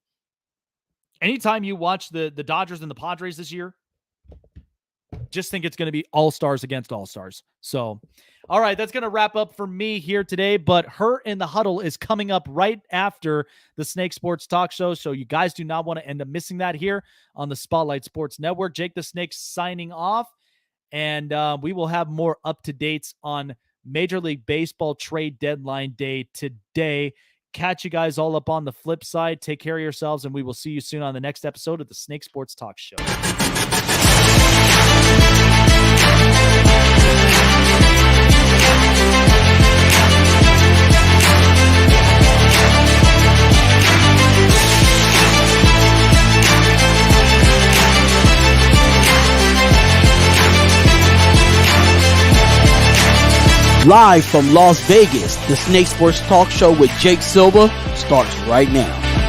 anytime you watch the Dodgers and the Padres this year, just think it's going to be all-stars against all-stars. So, all right, that's going to wrap up for me here today. But Her in the Huddle is coming up right after the Snake Sports Talk Show. So you guys do not want to end up missing that here on the Spotlight Sports Network. Jake the Snake signing off. And we will have more up-to-dates on Major League Baseball trade deadline day today. Catch you guys all up on the flip side. Take care of yourselves, and we will see you soon on the next episode of the Snake Sports Talk Show. Live from Las Vegas, the Snake Sports Talk Show with Jake Silva starts right now.